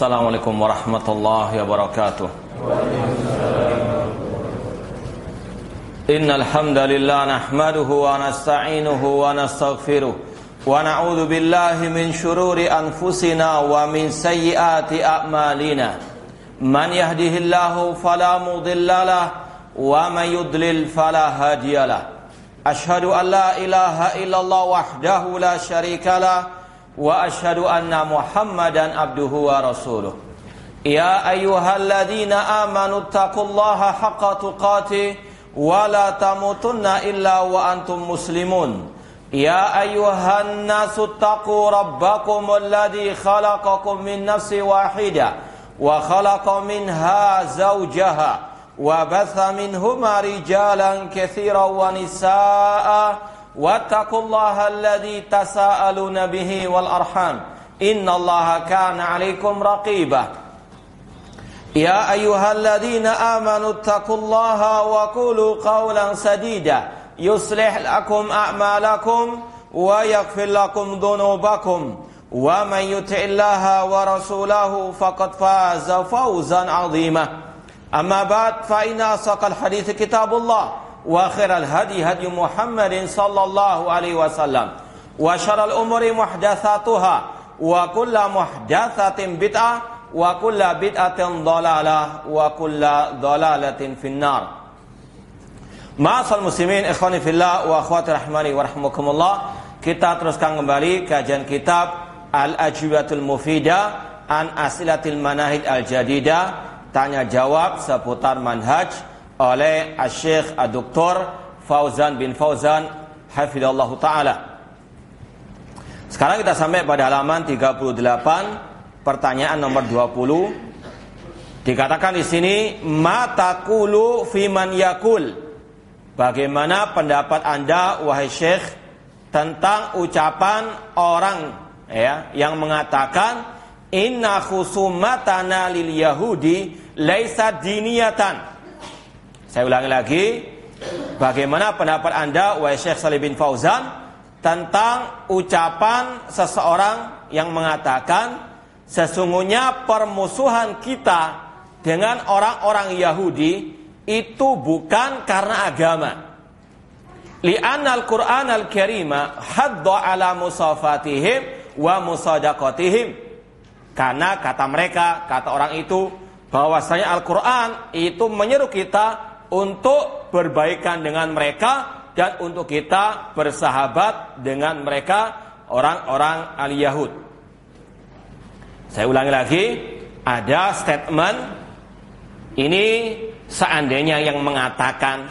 Assalamualaikum warahmatullahi wabarakatuh. Innal hamdalillah nahmaduhu wa nasta'inuhu wa nastaghfiruh wa na'udzu billahi min shururi anfusina wa min sayyiati a'malina. Man yahdihillahu fala mudhillalah wa man yudlil fala hadiyalah. Ashhadu an la ilaha illallah wahdahu la syarikalah wa asyhadu anna Muhammadan abduhu wa rasuluh. Ya ayyuhalladzina amanu taqullaha haqqa tuqatih wa la tamutunna illa wa antum muslimun. Ya ayyuhan nasu taqu rabbakum alladzi khalaqakum min nafsin wahidah wa khalaqa minha zawjaha wa batha minhuma rijalan katsiran wa nisaa'a wattaqullaha alladzi tasaaluna bihi wal arham innallaha kana 'alaikum raqiba. Ya ayyuhalladzina amanu taqullaha wa qulu qawlan sadida yuslih lakum a'malakum wa yaghfir lakum dhunubakum wa man yuti'illaha wa rasulahu faqad faza fawzan 'azima. Amma ba'd, fa inna asaqal hadits kitabullah wa khairal hadi hadi Muhammadin sallallahu alaihi wasallam wa syarrul umuri muhdatsatuha wa kullu muhdatsatin bid'ah wa kullu bid'atin dhalalah wa kullu dhalalatin finnar. Ma'asal muslimin ikhwani fillah wa akhwati rahmani wa rahmukumullah. Kita teruskan kembali kajian kitab Al-Ajwibatul Mufidah an Asilatil Manahid Al-Jadidah, tanya jawab seputar manhaj oleh Syekh Dr. Fauzan bin Fauzan hafizallahu taala. Sekarang kita sampai pada halaman 38, pertanyaan nomor 20. Dikatakan di sini, ma taqulu fi man yaqul. Bagaimana pendapat Anda wahai Syekh tentang ucapan orang yang mengatakan inna khusumatana lil yahudi laisa diniyatan. Saya ulangi lagi, bagaimana pendapat Anda wahai Syekh Shalih bin Fauzan tentang ucapan seseorang yang mengatakan sesungguhnya permusuhan kita dengan orang-orang Yahudi itu bukan karena agama. Li'anna al-Qur'an al-Karima hadda ala musafatihim wa musadaqatihim. Karena kata mereka, kata orang itu, bahwasanya Al-Quran itu menyeru kita untuk berbaikan dengan mereka dan untuk kita bersahabat dengan mereka orang-orang al-Yahud. Saya ulangi lagi, ada statement ini seandainya yang mengatakan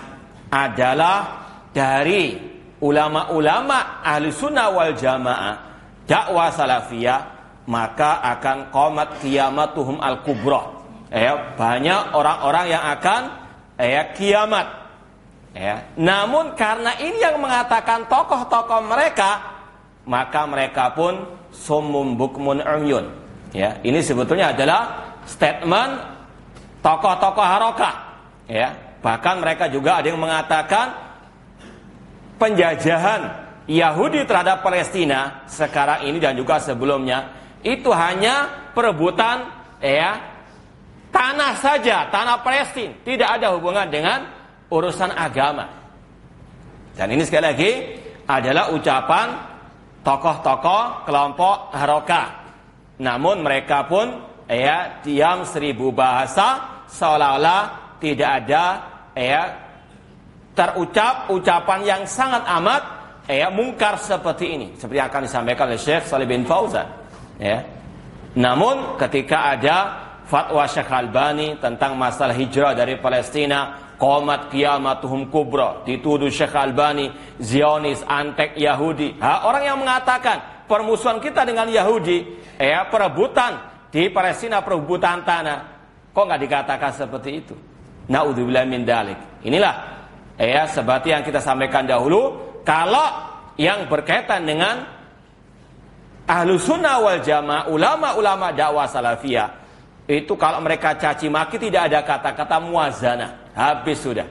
adalah dari ulama-ulama ahli sunnah wal jamaah dakwah salafiyah, maka akan qomat qiyamatuhum al-kubra. Banyak orang-orang yang akan kiamat. Namun karena ini yang mengatakan tokoh-tokoh mereka, maka mereka pun summum bukmun umyun. Ini sebetulnya adalah statement tokoh-tokoh harokah. Bahkan mereka juga ada yang mengatakan penjajahan Yahudi terhadap Palestina sekarang ini dan juga sebelumnya itu hanya perebutan tanah saja, tanah Palestina, tidak ada hubungan dengan urusan agama. Dan ini sekali lagi adalah ucapan tokoh-tokoh kelompok harokah. Namun mereka pun diam seribu bahasa seolah-olah tidak ada terucap ucapan yang sangat amat mungkar seperti ini, seperti yang akan disampaikan oleh Syekh Shalih bin Fauzan. Namun ketika ada fatwa Syekh Albani tentang masalah hijrah dari Palestina, qomat qiyamatuhum kubra, dituduh Syekh Albani Zionis, antek Yahudi. Orang yang mengatakan permusuhan kita dengan Yahudi, perebutan di Palestina, perebutan tanah, kok nggak dikatakan seperti itu? Naudzubillah min dalik. Inilah seperti yang kita sampaikan dahulu, kalau yang berkaitan dengan Ahlus Sunnah wal Jamaah, ulama-ulama dakwah salafiyah, itu kalau mereka caci maki tidak ada kata-kata muazanah, habis sudah.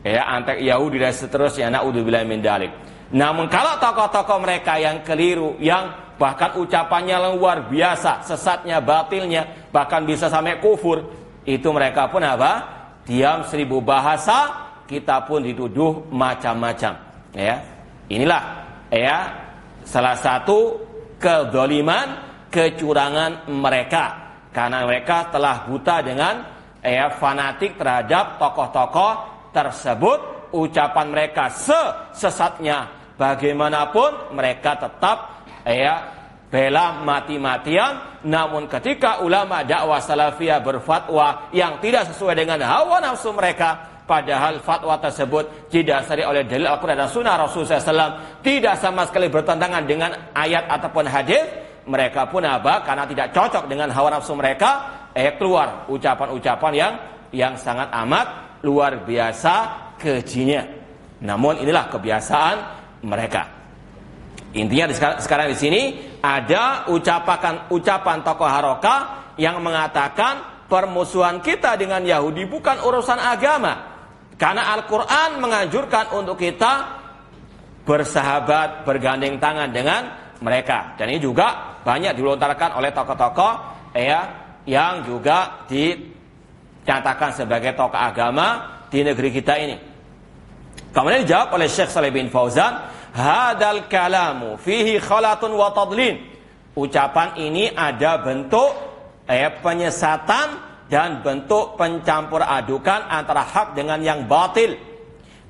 Antek Yahudi dan seterusnya, naudzubillah min dalik. Namun kalau tokoh-tokoh mereka yang keliru, yang bahkan ucapannya luar biasa, sesatnya, batilnya, bahkan bisa sampai kufur, itu mereka pun apa? Diam 1000 bahasa, kita pun dituduh macam-macam. Ya, inilah ya salah satu kedzaliman, kecurangan mereka, karena mereka telah buta dengan fanatik terhadap tokoh-tokoh tersebut. Ucapan mereka sesatnya bagaimanapun, mereka tetap bela mati-matian. Namun ketika ulama dakwah salafiyah berfatwa yang tidak sesuai dengan hawa nafsu mereka, padahal fatwa tersebut didasari oleh dalil Al-Quran dan Sunnah Rasulullah SAW, tidak sama sekali bertentangan dengan ayat ataupun hadis, mereka pun apa? Karena tidak cocok dengan hawa nafsu mereka, keluar ucapan-ucapan yang sangat amat luar biasa kejinya. Namun inilah kebiasaan mereka. Intinya sekarang di sini ada ucapan tokoh Harokah yang mengatakan permusuhan kita dengan Yahudi bukan urusan agama, karena Al-Quran menganjurkan untuk kita bersahabat, bergandeng tangan dengan mereka. Dan ini juga banyak dilontarkan oleh tokoh-tokoh yang juga dinyatakan sebagai tokoh agama di negeri kita ini. Kemudian dijawab oleh Syekh Shalih bin Fauzan, hadal kalamu fihi khalatun wa tadlin. Ucapan ini ada bentuk penyesatan dan bentuk pencampur adukan antara hak dengan yang batil.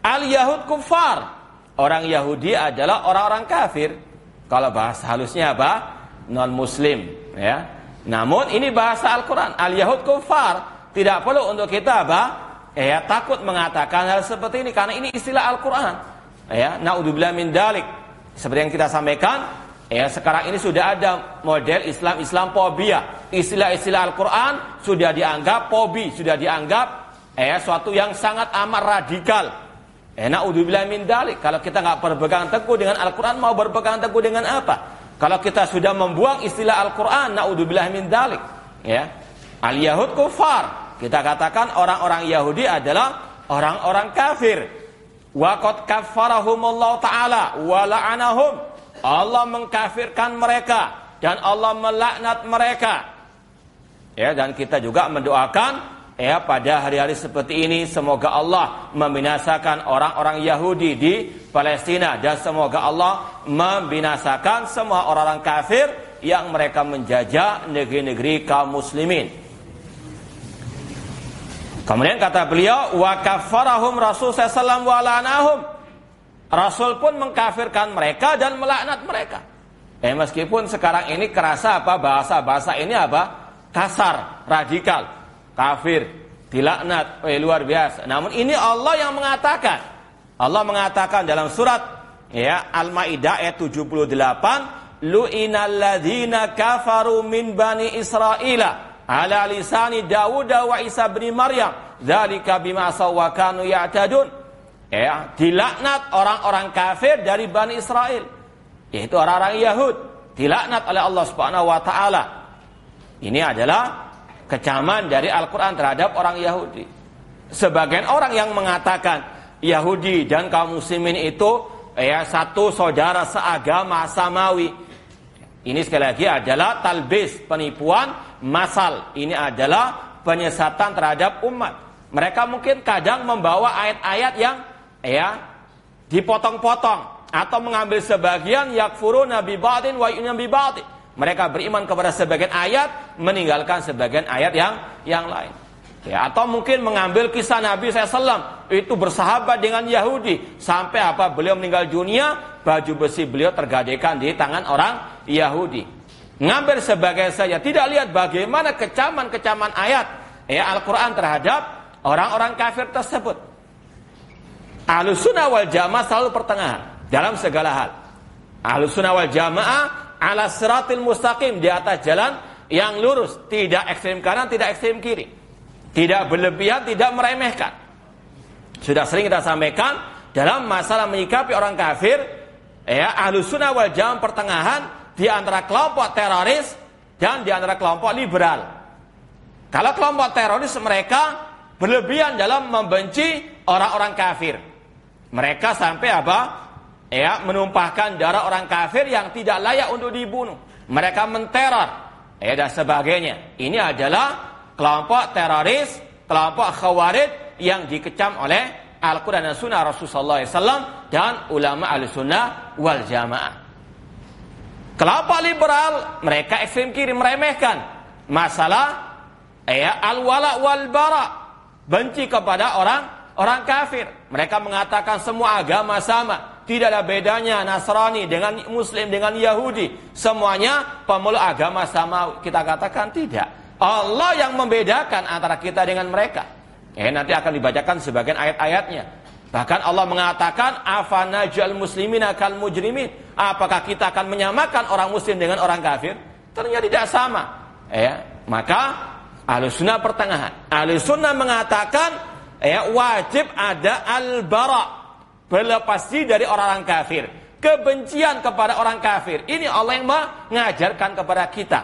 Al-Yahud kufar, orang Yahudi adalah orang-orang kafir. Kalau bahasa halusnya apa? Non-muslim, ya. Namun ini bahasa Al-Quran, Al-Yahud kufar. Tidak perlu untuk kita apa? Takut mengatakan hal seperti ini, karena ini istilah Al-Quran. Naudzubillah min dalik. Seperti yang kita sampaikan, sekarang ini sudah ada model Islam fobia. Istilah-istilah Al-Quran sudah dianggap fobi, sudah dianggap suatu yang sangat amat radikal. Naudzubillah min dalik. Kalau kita nggak berpegang teguh dengan Al-Quran, mau berpegang teguh dengan apa? Kalau kita sudah membuang istilah Al-Quran, naudzubillah min dalik. Al-Yahud kufar. Kita katakan orang-orang Yahudi adalah orang-orang kafir. Wa qad kaffarahumullahu ta'ala wa la'anahum. Allah mengkafirkan mereka dan Allah melaknat mereka. Dan kita juga mendoakan pada hari-hari seperti ini, semoga Allah membinasakan orang-orang Yahudi di Palestina, dan semoga Allah membinasakan semua orang-orang kafir yang mereka menjajah negeri-negeri kaum muslimin. Kemudian kata beliau, wa kaffarahum Rasul sallallahu wa la'anahum. Rasul pun mengkafirkan mereka dan melaknat mereka. Meskipun sekarang ini kerasa bahasa ini kasar, radikal, kafir, dilaknat, luar biasa. Namun ini Allah yang mengatakan. Allah mengatakan dalam surat Al-Maidah ayat 78, lu'inal ladzina kafaru min bani Israila ala lisani Dawud wa Isa bin Maryam dzalika bima saw kanu ya'tadun. Dilaknat orang-orang kafir dari Bani Israel, yaitu orang-orang Yahud, dilaknat oleh Allah Subhanahu wa taala. Ini adalah kecaman dari Al-Qur'an terhadap orang Yahudi. Sebagian orang yang mengatakan Yahudi dan kaum muslimin itu satu saudara seagama samawi. Ini sekali lagi adalah talbis, penipuan massal. Ini adalah penyesatan terhadap umat. Mereka mungkin kadang membawa ayat-ayat yang dipotong-potong atau mengambil sebagian, yakfuruna bi ba'din wa yu'minuna bi ba'din. Mereka beriman kepada sebagian ayat, meninggalkan sebagian ayat yang lain. Atau mungkin mengambil kisah Nabi SAW itu bersahabat dengan Yahudi sampai beliau meninggal dunia, baju besi beliau tergadaikan di tangan orang Yahudi. Ngambil sebagai saja, tidak lihat bagaimana kecaman-kecaman ayat Al-Quran terhadap orang-orang kafir tersebut. Ahlus Sunnah wal Jamaah selalu pertengahan dalam segala hal. Ahlus Sunnah wal Jamaah ala siratil mustaqim, di atas jalan yang lurus, tidak ekstrem kanan, tidak ekstrem kiri. Tidak berlebihan, tidak meremehkan. Sudah sering kita sampaikan dalam masalah menyikapi orang kafir, Ahlus Sunnah wal Jamaah pertengahan di antara kelompok teroris dan di antara kelompok liberal. Kalau kelompok teroris, mereka berlebihan dalam membenci orang-orang kafir. Mereka sampai ya, menumpahkan darah orang kafir yang tidak layak untuk dibunuh. Mereka menteror, ya, dan sebagainya. Ini adalah kelompok teroris, kelompok khawarij yang dikecam oleh Al-Quran dan Sunnah Rasulullah SAW dan ulama Ahlussunnah wal Jamaah. Kelompok liberal, mereka ekstrem kiri, meremehkan masalah al-wala wal bara, benci kepada orang kafir. Mereka mengatakan semua agama sama, tidak ada bedanya Nasrani dengan Muslim dengan Yahudi, semuanya pemeluk agama sama. Kita katakan tidak. Allah yang membedakan antara kita dengan mereka. Nanti akan dibacakan sebagian ayat-ayatnya. Bahkan Allah mengatakan, afanajal muslimina kal mujrimin. Apakah kita akan menyamakan orang muslim dengan orang kafir? Ternyata tidak sama. Maka Ahlussunnah pertengahan. Ahlussunnah mengatakan, wajib ada al-bara, berlepas diri dari orang kafir, kebencian kepada orang kafir. Ini Allah yang mengajarkan kepada kita.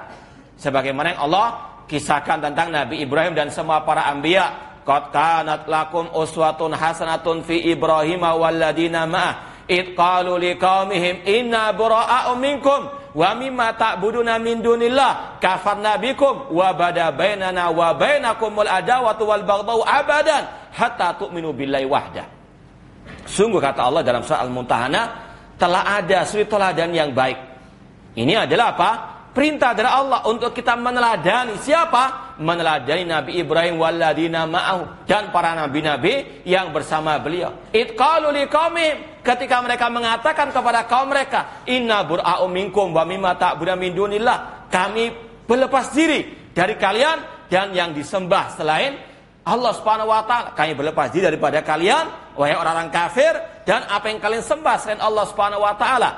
Sebagaimana yang Allah kisahkan tentang Nabi Ibrahim dan semua para anbiya. Qad kanat lakum uswatun hasanatun fi Ibrahim walladina ma'ah id qalu liqaumihim inna bura'a'u minkum wa mimma ta'buduna min dunillah kafarna bikum wa bada bainana wa bainakumul adawatu wal baghdau abadan hatta tu'minu billahi wahdah. Sungguh kata Allah dalam surah Al-Mumtahanah, telah ada suri teladan yang baik. Ini adalah apa? Perintah dari Allah untuk kita meneladani siapa? Meneladani Nabi Ibrahim walladina ma'ahu dan para nabi-nabi yang bersama beliau. Id qalu liqaumihim, ketika mereka mengatakan kepada kaum mereka, inna bura'u minkum wa mimma ta'buduna min dunillah, kami berlepas diri dari kalian dan yang disembah selain Allah Subhanahu wa taala. Kami berlepas diri daripada kalian wahai orang-orang kafir dan apa yang kalian sembah selain Allah Subhanahu wa taala.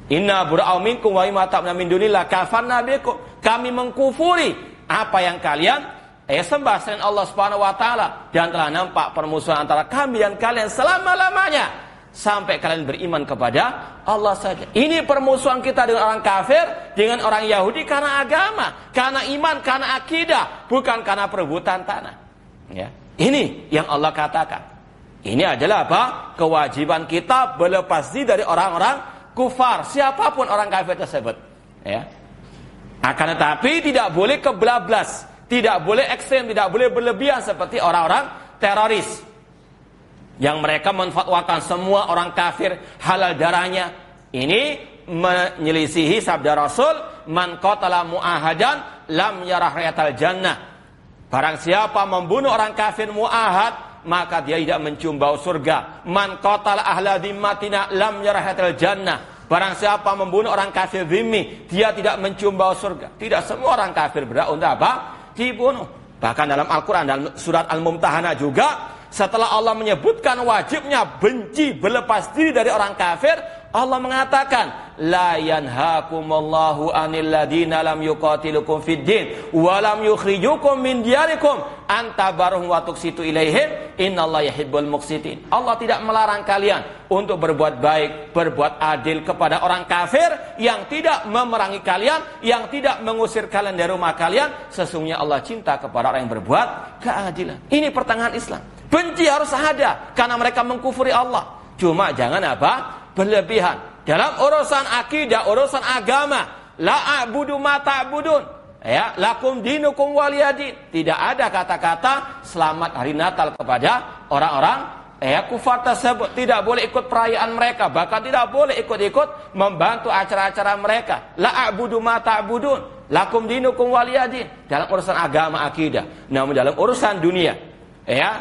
Inna bura'u minkum wa mimma ta'buduna min dunillah kafarna bikum. Kami mengkufuri apa yang kalian sembah selain Allah Subhanahu wa taala dan telah nampak permusuhan antara kami dan kalian selama-lamanya sampai kalian beriman kepada Allah saja. Ini permusuhan kita dengan orang kafir, dengan orang Yahudi karena agama, karena iman, karena akidah, bukan karena perebutan tanah. Ini yang Allah katakan. Ini adalah apa? Kewajiban kita berlepas diri dari orang-orang kufar, siapapun orang kafir tersebut. Akan tetapi tidak boleh kebablas, tidak boleh ekstrem, tidak boleh berlebihan seperti orang-orang teroris yang mereka menfatwakan semua orang kafir halal darahnya. Ini menyelisihi sabda Rasul, man qatala mu'ahadan lam yarah rayatal jannah. Barang siapa membunuh orang kafir mu'ahad, maka dia tidak mencium bau surga. Man qatala ahla dhimmatina lam yarah rayatal jannah. Barang siapa membunuh orang kafir zimmi, dia tidak mencium bau surga. Tidak semua orang kafir berhak untuk apa? Dibunuh. Bahkan dalam Al-Quran, dalam surat Al-Mumtahanah juga, setelah Allah menyebutkan wajibnya benci, berlepas diri dari orang kafir, Allah mengatakan, la yanhakumullahu anil ladina lam yuqatilukum fid din wa lam yukhrijukum min diyarikum antabaruhum wa tuqsitu ilaihim innallaha yuhibbul muqsitin. Allah tidak melarang kalian untuk berbuat baik, berbuat adil kepada orang kafir yang tidak memerangi kalian, yang tidak mengusir kalian dari rumah kalian. Sesungguhnya Allah cinta kepada orang yang berbuat keadilan. Ini pertengahan Islam. Benci harus ada karena mereka mengkufuri Allah. Cuma jangan apa? Berlebihan. Dalam urusan akidah, urusan agama, la a'budu ma ta'budun. Lakum dinukum waliyadin. Tidak ada kata-kata selamat hari Natal kepada orang-orang kufar tersebut. Tidak boleh ikut perayaan mereka, bahkan tidak boleh ikut-ikut membantu acara-acara mereka. La a'budu ma ta'budun. Lakum dinukum waliyadin. Dalam urusan agama, akidah. Namun dalam urusan dunia,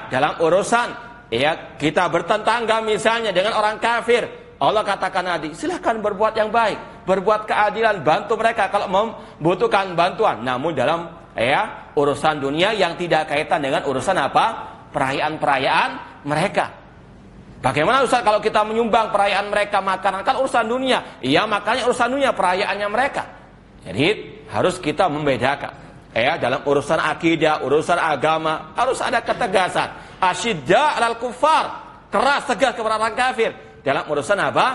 dalam urusan kita bertetangga misalnya dengan orang kafir, Allah katakan tadi, silahkan berbuat yang baik, berbuat keadilan, bantu mereka kalau membutuhkan bantuan. Namun dalam urusan dunia yang tidak kaitan dengan urusan apa? Perayaan-perayaan mereka. Bagaimana Ustaz kalau kita menyumbang perayaan mereka makanan? Kan urusan dunia. Iya, makanya urusan dunia perayaannya mereka. Jadi harus kita membedakan. Dalam urusan akidah, urusan agama harus ada ketegasan. Asyidda 'alal kuffar, keras tegas kepada orang kafir. Dalam urusan apa?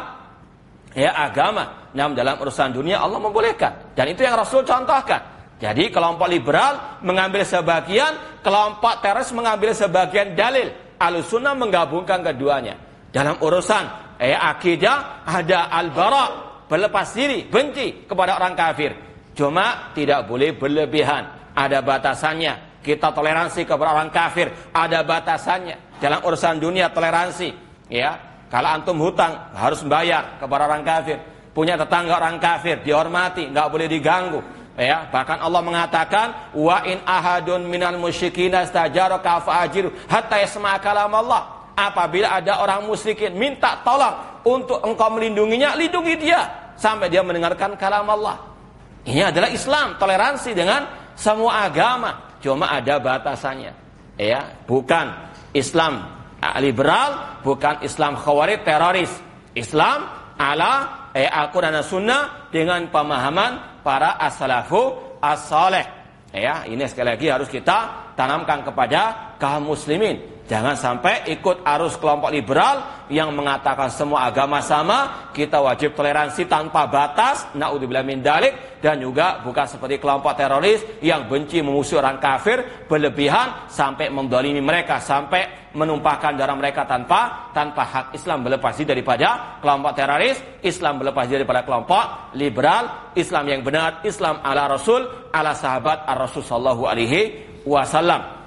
Agama. Namun dalam urusan dunia Allah membolehkan. Dan itu yang Rasul contohkan. Jadi kelompok liberal mengambil sebagian, kelompok teroris mengambil sebagian dalil. Ahlussunnah menggabungkan keduanya. Dalam urusan akidah, ada al-bara, berlepas diri, benci kepada orang kafir. Cuma tidak boleh berlebihan, ada batasannya. Kita toleransi kepada orang kafir, ada batasannya. Dalam urusan dunia toleransi, ya. Kalau antum hutang harus membayar kepada orang kafir. Punya tetangga orang kafir dihormati, nggak boleh diganggu. Ya, bahkan Allah mengatakan wa in ahadun minal musyrikina istajaraka fa'ajiru hatta yasma'a kalam Allah. Apabila ada orang musyrikin minta tolong untuk engkau melindunginya, lindungi dia sampai dia mendengarkan kalam Allah. Ini adalah Islam, toleransi dengan semua agama, cuma ada batasannya. Ya, bukan Islam liberal, bukan Islam khawarij teroris. Islam ala Al-Quran dan Sunnah dengan pemahaman para as-salafu as-saleh. Ya, ini sekali lagi harus kita tanamkan kepada kaum muslimin. Jangan sampai ikut arus kelompok liberal yang mengatakan semua agama sama, kita wajib toleransi tanpa batas, naudzubillah min dzalik, dan juga bukan seperti kelompok teroris yang benci memusuhi orang kafir berlebihan sampai mendolimi mereka, sampai menumpahkan darah mereka tanpa hak. Islam berlepas diri daripada kelompok teroris, Islam berlepas diri daripada kelompok liberal. Islam yang benar, Islam ala Rasul, ala sahabat ar-Rasul sallallahu alaihi wasallam.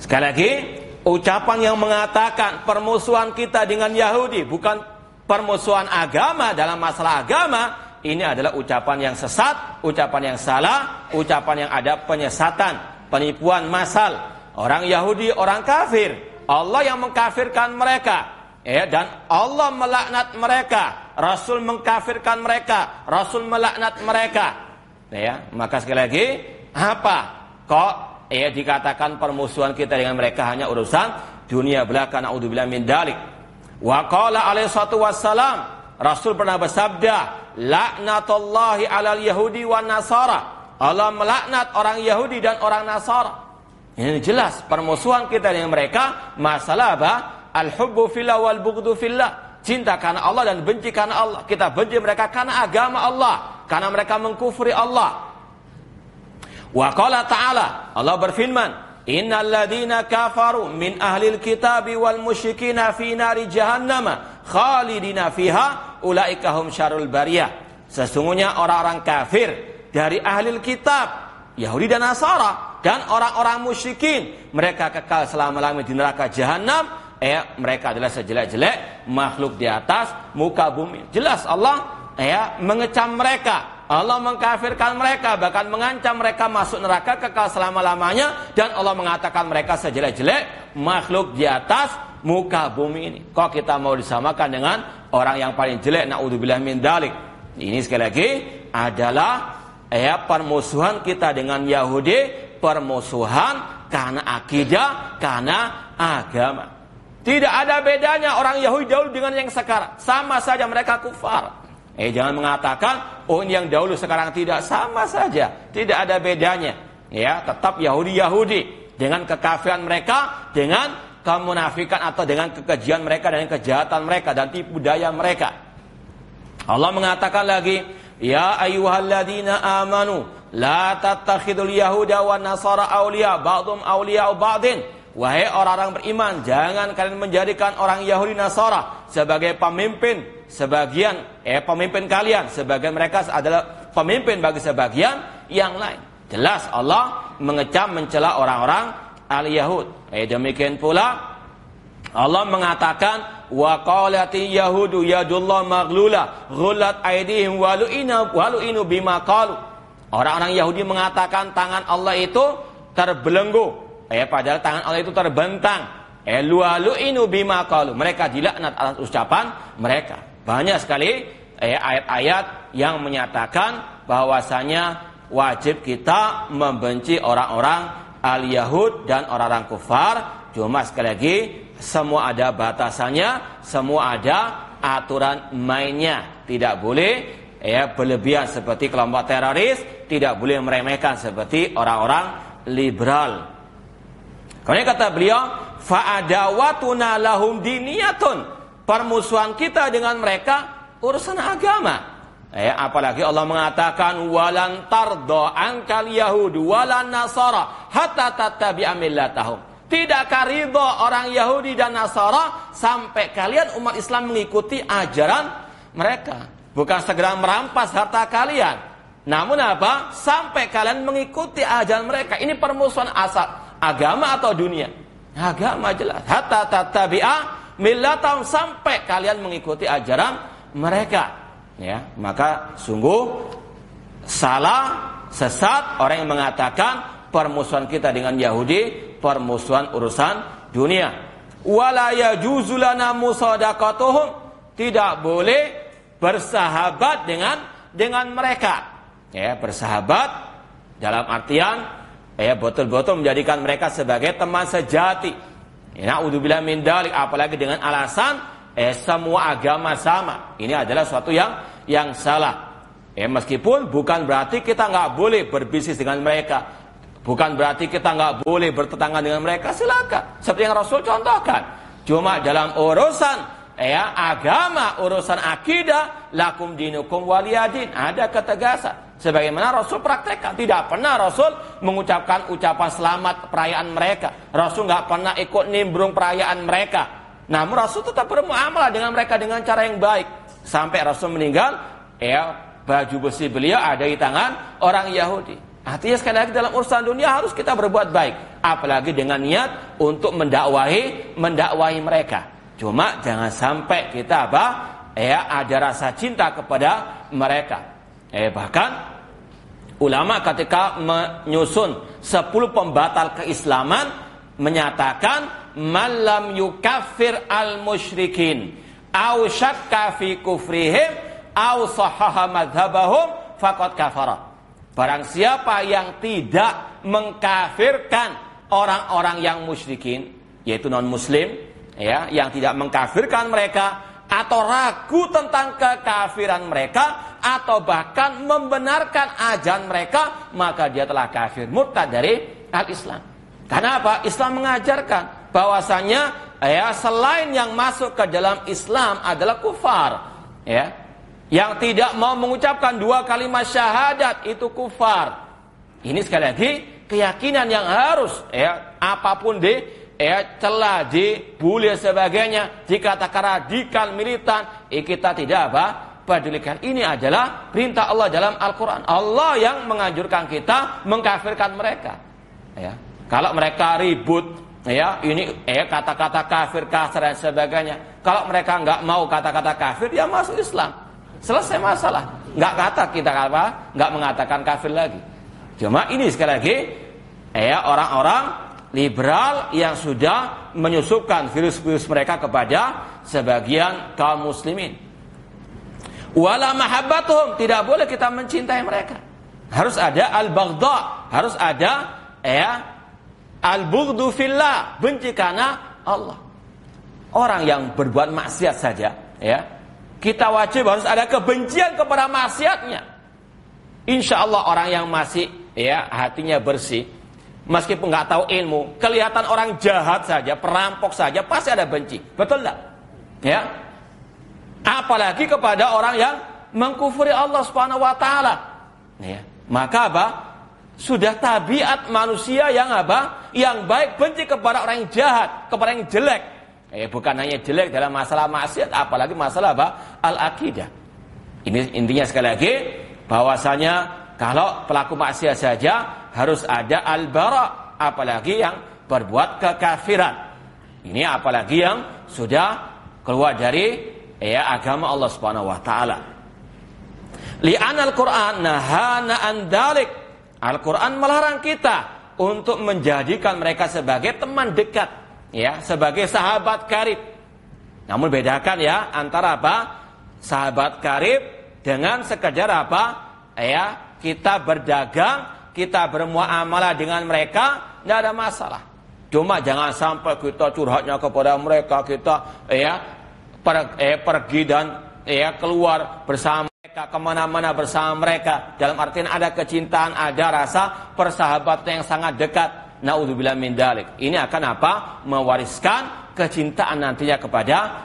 Sekali lagi, ucapan yang mengatakan permusuhan kita dengan Yahudi bukan permusuhan agama dalam masalah agama, ini adalah ucapan yang sesat, ucapan yang salah, ucapan yang ada penyesatan, penipuan massal. Orang Yahudi, orang kafir, Allah yang mengkafirkan mereka, dan Allah melaknat mereka, Rasul mengkafirkan mereka, Rasul melaknat mereka. Maka sekali lagi, apa kok dikatakan permusuhan kita dengan mereka hanya urusan dunia belaka, naudzubillah min dzalik. Wa qala alaihi salatu wassalam, Rasul pernah bersabda, laknatullahi alal yahudi wan nasara. Allah melaknat orang Yahudi dan orang Nasara. Ini jelas permusuhan kita dengan mereka masalah apa? Al-hubbu fillah wal bughdu fillah. Cinta karena Allah dan benci karena Allah. Kita benci mereka karena agama Allah, karena mereka mengkufri Allah. Wa qala ta'ala, Allah berfirman, innal ladzina kafaru min ahlil kitabi wal musyrikina fi nari jahannam khalidina fiha ulaika hum syarrul bariyah. Sesungguhnya orang-orang kafir dari ahlil kitab, Yahudi dan Nasara, dan orang-orang musyrikin, mereka kekal selama-lamanya di neraka jahanam. Mereka adalah sejelek-jelek makhluk di atas muka bumi. Jelas Allah mengecam mereka, Allah mengkafirkan mereka, bahkan mengancam mereka masuk neraka kekal selama-lamanya, dan Allah mengatakan mereka sejelek-jelek makhluk di atas muka bumi ini. Kok kita mau disamakan dengan orang yang paling jelek, naudzubillah min dzalik. Ini sekali lagi adalah permusuhan kita dengan Yahudi, permusuhan karena akidah, karena agama. Tidak ada bedanya orang Yahudi dahulu dengan yang sekarang, sama saja mereka kufar. Jangan mengatakan ini yang dahulu sekarang tidak, sama saja, tidak ada bedanya. Tetap Yahudi dengan kekafiran mereka, dengan kemunafikan atau dengan kekejian mereka dan kejahatan mereka dan tipu daya mereka. Allah mengatakan lagi, ya ayyuhalladzina amanu la tattakhidul yahuda wan nasara awliya ba'dhum awliya'u ba'din. Wahai orang-orang beriman, jangan kalian menjadikan orang Yahudi Nasara sebagai pemimpin sebagian pemimpin kalian, sebagian mereka adalah pemimpin bagi sebagian yang lain. Jelas Allah mengecam, mencela orang-orang al-Yahud. Demikian pula Allah mengatakan wa qalati yahudu yadullah maghlula ghullat aydihim walu'inu bima qalu. Orang-orang Yahudi mengatakan tangan Allah itu terbelenggu, padahal tangan Allah itu terbentang. Lu'inu bima qalu. Mereka dilaknat atas ucapan mereka. Banyak sekali ayat-ayat yang menyatakan bahwasanya wajib kita membenci orang-orang al-Yahud dan orang-orang kufar. Cuma sekali lagi, semua ada batasannya, semua ada aturan mainnya. Tidak boleh berlebihan seperti kelompok teroris, tidak boleh meremehkan seperti orang-orang liberal. Kemudian kata beliau, fa'adawatuna lahum diniyatun. Permusuhan kita dengan mereka urusan agama. Apalagi Allah mengatakan walan tardo ankal yahudu walan nasara hatta tattabi'a millatahum. Tidakkah ridho orang Yahudi dan Nasara sampai kalian umat Islam mengikuti ajaran mereka? Bukan segera merampas harta kalian, namun apa? Sampai kalian mengikuti ajaran mereka. Ini permusuhan asal agama atau dunia? Agama jelas. Hatta tattabi'a millatahum, sampai kalian mengikuti ajaran mereka. Ya, maka sungguh salah, sesat orang yang mengatakan permusuhan kita dengan Yahudi, permusuhan urusan dunia. Wala yajuzu lana musadaqatuhum, tidak boleh bersahabat dengan mereka. Ya, bersahabat dalam artian betul-betul menjadikan mereka sebagai teman sejati. Na'udzubillah min dzalik, apalagi dengan alasan semua agama sama. Ini adalah suatu yang salah. Meskipun bukan berarti kita nggak boleh berbisnis dengan mereka, bukan berarti kita nggak boleh bertetangga dengan mereka. Silakan, seperti yang Rasul contohkan. Cuma dalam urusan agama, urusan akidah, lakum dinukum waliyadin, ada ketegasan. Sebagaimana Rasul praktekkan. Tidak pernah Rasul mengucapkan ucapan selamat perayaan mereka. Rasul nggak pernah ikut nimbrung perayaan mereka. Namun Rasul tetap bermuamalah dengan mereka dengan cara yang baik. Sampai Rasul meninggal, baju besi beliau ada di tangan orang Yahudi. Artinya sekali lagi dalam urusan dunia harus kita berbuat baik, apalagi dengan niat untuk mendakwahi mereka. Cuma jangan sampai kita ada rasa cinta kepada mereka. Bahkan ulama ketika menyusun 10 pembatal keislaman menyatakan man lam yukaffir al-musyrikin aw syakka fi kufrihim aw sahaha madhabahum faqad kafara. Barang siapa yang tidak mengkafirkan orang-orang yang musyrikin, yaitu non-muslim, yang tidak mengkafirkan mereka atau ragu tentang kekafiran mereka atau bahkan membenarkan ajaran mereka, maka dia telah kafir, murtad dari al-Islam. Karena apa? Islam mengajarkan bahwasanya selain yang masuk ke dalam Islam adalah kufar, yang tidak mau mengucapkan 2 kalimat syahadat itu kufar. Ini sekali lagi keyakinan yang harus apapun celah, dibully sebagainya, dikatakan radikal militan, kita tidak pedulikan. Ini adalah perintah Allah dalam Al-Quran. Allah yang menganjurkan kita mengkafirkan mereka. Kalau mereka ribut, ini kata-kata kafir, kasar dan sebagainya. Kalau mereka nggak mau kata-kata kafir, dia masuk Islam. Selesai masalah. Nggak kata kita nggak mengatakan kafir lagi. Cuma ini sekali lagi, orang-orang liberal yang sudah menyusupkan virus-virus mereka kepada sebagian kaum muslimin. Wala mahabbatuhum, tidak boleh kita mencintai mereka. Harus ada al-baghdha, harus ada al-bughdu fillah, benci karena Allah. Orang yang berbuat maksiat saja, kita wajib harus ada kebencian kepada maksiatnya. Insya Allah orang yang masih hatinya bersih, meskipun nggak tahu ilmu, kelihatan orang jahat saja, perampok saja, pasti ada benci. Betul enggak? Apalagi kepada orang yang mengkufuri Allah Subhanahu wa taala. Maka sudah tabiat manusia yang yang baik benci kepada orang yang jahat, kepada yang jelek. Bukan hanya jelek dalam masalah maksiat, apalagi masalah al-aqidah. Ini intinya sekali lagi bahwasanya kalau pelaku maksiat saja harus ada al-bara, apalagi yang berbuat kekafiran. Ini apalagi yang sudah keluar dari agama Allah Subhanahu wa taala. Li'anal Qur'an nahana an dzalik. Al-Qur'an melarang kita untuk menjadikan mereka sebagai teman dekat, sebagai sahabat karib. Namun bedakan antara sahabat karib dengan sekedar kita berdagang, kita bermuamalah dengan mereka, tidak ada masalah. Cuma jangan sampai kita curhatnya kepada mereka, kita pergi dan keluar bersama mereka, kemana-mana bersama mereka. Dalam artian ada kecintaan, ada rasa persahabatan yang sangat dekat. Na'udzubillah min dzalik. Ini akan mewariskan kecintaan nantinya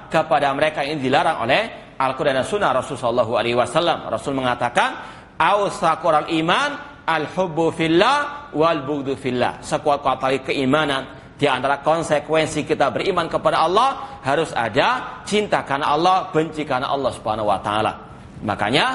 kepada mereka. Ini dilarang oleh Al-Quran dan Sunnah Rasulullah SAW. Rasul mengatakan, awsaqul iman al-hubbu fillah wal bughdu fillah. Sekuat-kuat tali keimanan Di antara konsekuensi kita beriman kepada Allah harus ada cinta karena Allah, benci karena Allah Subhanahu wa taala. Makanya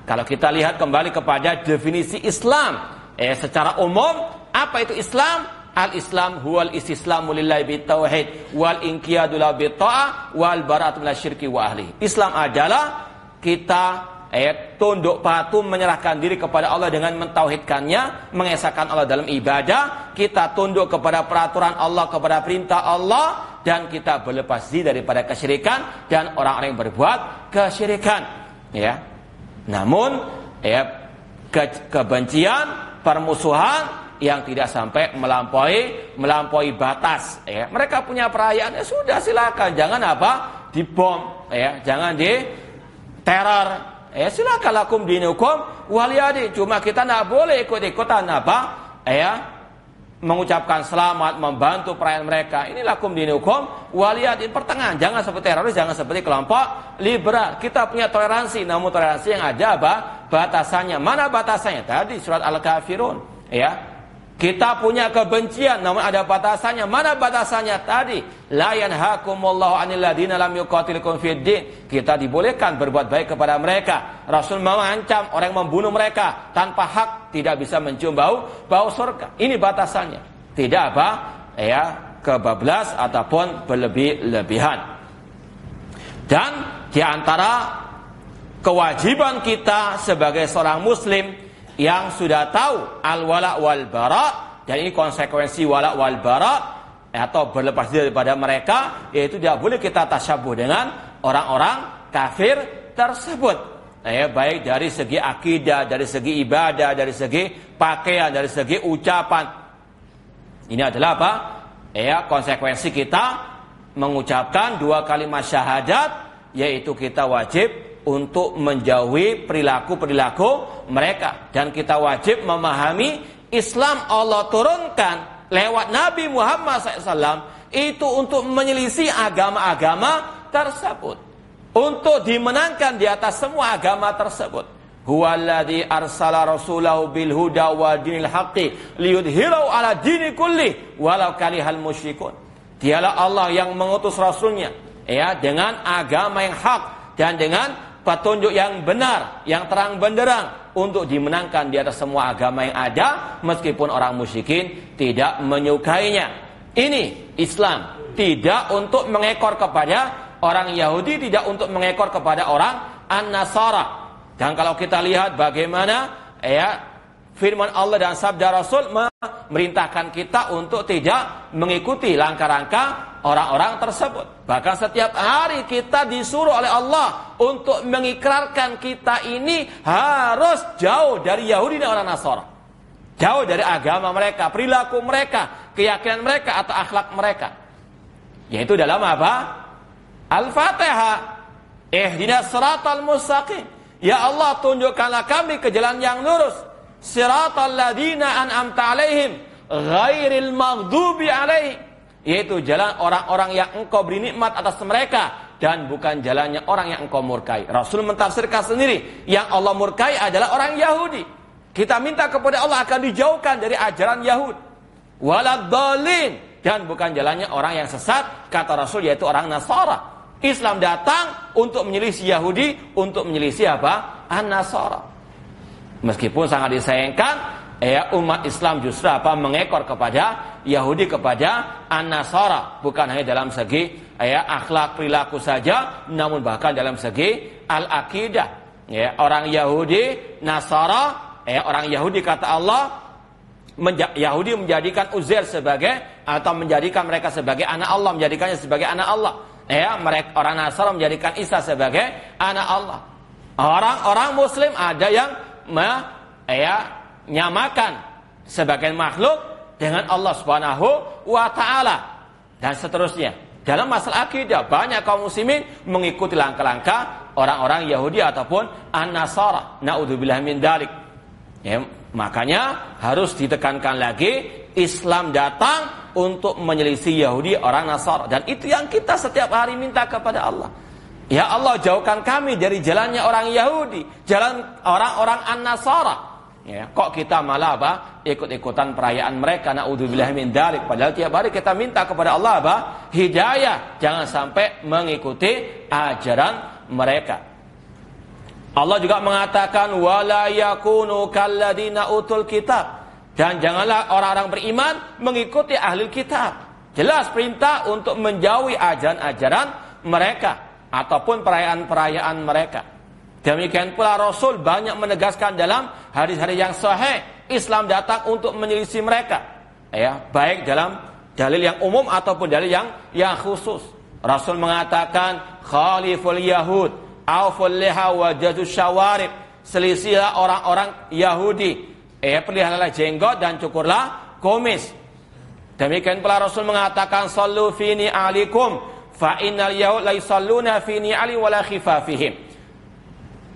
kalau kita lihat kembali kepada definisi Islam, secara umum apa itu Islam? Al-Islam huwal istislamu lillahi bitauhid wal inqiyadu lahu bitta'ah wal bara'atu minasyirki wa ahli. Islam adalah kita tunduk patuh menyerahkan diri kepada Allah dengan mentauhidkannya, mengesahkan Allah dalam ibadah, kita tunduk kepada peraturan Allah, kepada perintah Allah, dan kita berlepas diri daripada kesyirikan dan orang-orang yang berbuat kesyirikan. Ya. Namun kebencian, permusuhan yang tidak sampai melampaui batas. Ya. Mereka punya perayaan, sudah silakan, jangan dibom, jangan diteror. Silakan lakum dinukum waliyadi. Cuma kita tidak boleh ikut-ikutan mengucapkan selamat, membantu perayaan mereka. Ini lakum dinukum waliyadi, pertengahan. Jangan seperti teroris, jangan seperti kelompok liberal. Kita punya toleransi, namun toleransi yang ada batasannya. Mana batasannya? Tadi surat Al-Kafirun. Kita punya kebencian, namun ada batasannya. Mana batasannya? Tadi la yanhakumullahu 'anil ladzina lam yuqatilukum fid din. Kita dibolehkan berbuat baik kepada mereka. Rasul mengancam orang yang membunuh mereka tanpa hak, tidak bisa mencium bau surga. Ini batasannya. Tidak kebablas ataupun berlebih-lebihan. Dan di antara kewajiban kita sebagai seorang muslim yang sudah tahu al-wala wal bara, dan ini konsekuensi wala wal bara atau berlepas diri daripada mereka, yaitu tidak boleh kita tasyabuh dengan orang-orang kafir tersebut. Baik dari segi akidah, dari segi ibadah, dari segi pakaian, dari segi ucapan. Ini adalah konsekuensi kita mengucapkan 2 kalimat syahadat, yaitu kita wajib untuk menjauhi perilaku-perilaku mereka, dan kita wajib memahami Islam Allah turunkan lewat Nabi Muhammad SAW itu untuk menyelisih agama-agama tersebut, untuk dimenangkan di atas semua agama tersebut. Huwallazi arsala rasulahu bil huda wa dinil haqqi liyudhhirahu ala dini kulli walau karihal musyrikun. Dialah Allah yang mengutus rasulnya dengan agama yang hak dan dengan petunjuk yang benar, yang terang benderang, untuk dimenangkan di atas semua agama yang ada, meskipun orang musyrikin tidak menyukainya. Ini Islam, tidak untuk mengekor kepada orang Yahudi, tidak untuk mengekor kepada orang An-Nasara. Dan kalau kita lihat bagaimana firman Allah dan sabda Rasul memerintahkan kita untuk tidak mengikuti langkah-langkah orang-orang tersebut. Bahkan setiap hari kita disuruh oleh Allah untuk mengikrarkan kita ini harus jauh dari Yahudi dan orang Nasara. Jauh dari agama mereka, perilaku mereka, keyakinan mereka atau akhlak mereka. Yaitu dalam Al-Fatihah. Ihdinas siratal mustaqim. Ya Allah, tunjukkanlah kami ke jalan yang lurus. Siratal ladzina an'amta alaihim ghairil maghdubi alaihim, yaitu jalan orang-orang yang engkau beri nikmat atas mereka dan bukan jalannya orang yang engkau murkai. Rasul mentafsirkan sendiri, yang Allah murkai adalah orang Yahudi. Kita minta kepada Allah akan dijauhkan dari ajaran Yahud. Waladdallin, dan bukan jalannya orang yang sesat, kata Rasul, yaitu orang Nasara. Islam datang untuk menyelisih Yahudi, untuk menyelisih An-Nasara. Meskipun sangat disayangkan, umat Islam justru mengekor kepada Yahudi, kepada An-Nasara, bukan hanya dalam segi akhlak perilaku saja, namun bahkan dalam segi al-aqidah. Orang Yahudi, Nasara, orang Yahudi kata Allah, Yahudi menjadikan Uzair sebagai, atau menjadikan mereka sebagai anak Allah, menjadikannya sebagai anak Allah. Mereka orang Nasara menjadikan Isa sebagai anak Allah. Orang-orang Muslim ada yang nyamakan sebagai makhluk dengan Allah Subhanahu wa taala, dan seterusnya. Dalam masalah akidah, banyak kaum muslimin mengikuti langkah-langkah orang-orang Yahudi ataupun An-Nasara. Naudzubillah min dzalik. Makanya harus ditekankan lagi, Islam datang untuk menyelisih Yahudi, orang Nasara, dan itu yang kita setiap hari minta kepada Allah. Ya Allah, jauhkan kami dari jalannya orang Yahudi, jalan orang-orang An-Nasara. Ya, kok kita malah ikut-ikutan perayaan mereka, naudzubillah min dzalik. Padahal tiap hari kita minta kepada Allah hidayah, jangan sampai mengikuti ajaran mereka. Allah juga mengatakan wala yakunu kalladzina utul kitab, dan janganlah orang-orang beriman mengikuti ahli kitab. Jelas perintah untuk menjauhi ajaran-ajaran mereka ataupun perayaan-perayaan mereka. Demikian pula Rasul banyak menegaskan dalam hadis-hadis yang sahih, Islam datang untuk menyelisih mereka. Ya, baik dalam dalil yang umum ataupun dalil yang khusus. Rasul mengatakan khaliful yahud, auful liha wa jazus syawarib. Selisihlah orang-orang Yahudi. Peliharalah jenggot dan cukurlah kumis. Demikian pula Rasul mengatakan sallu fi ni'alikum fa innal yahud la yusalluna fi ni'ali wala khifafihim.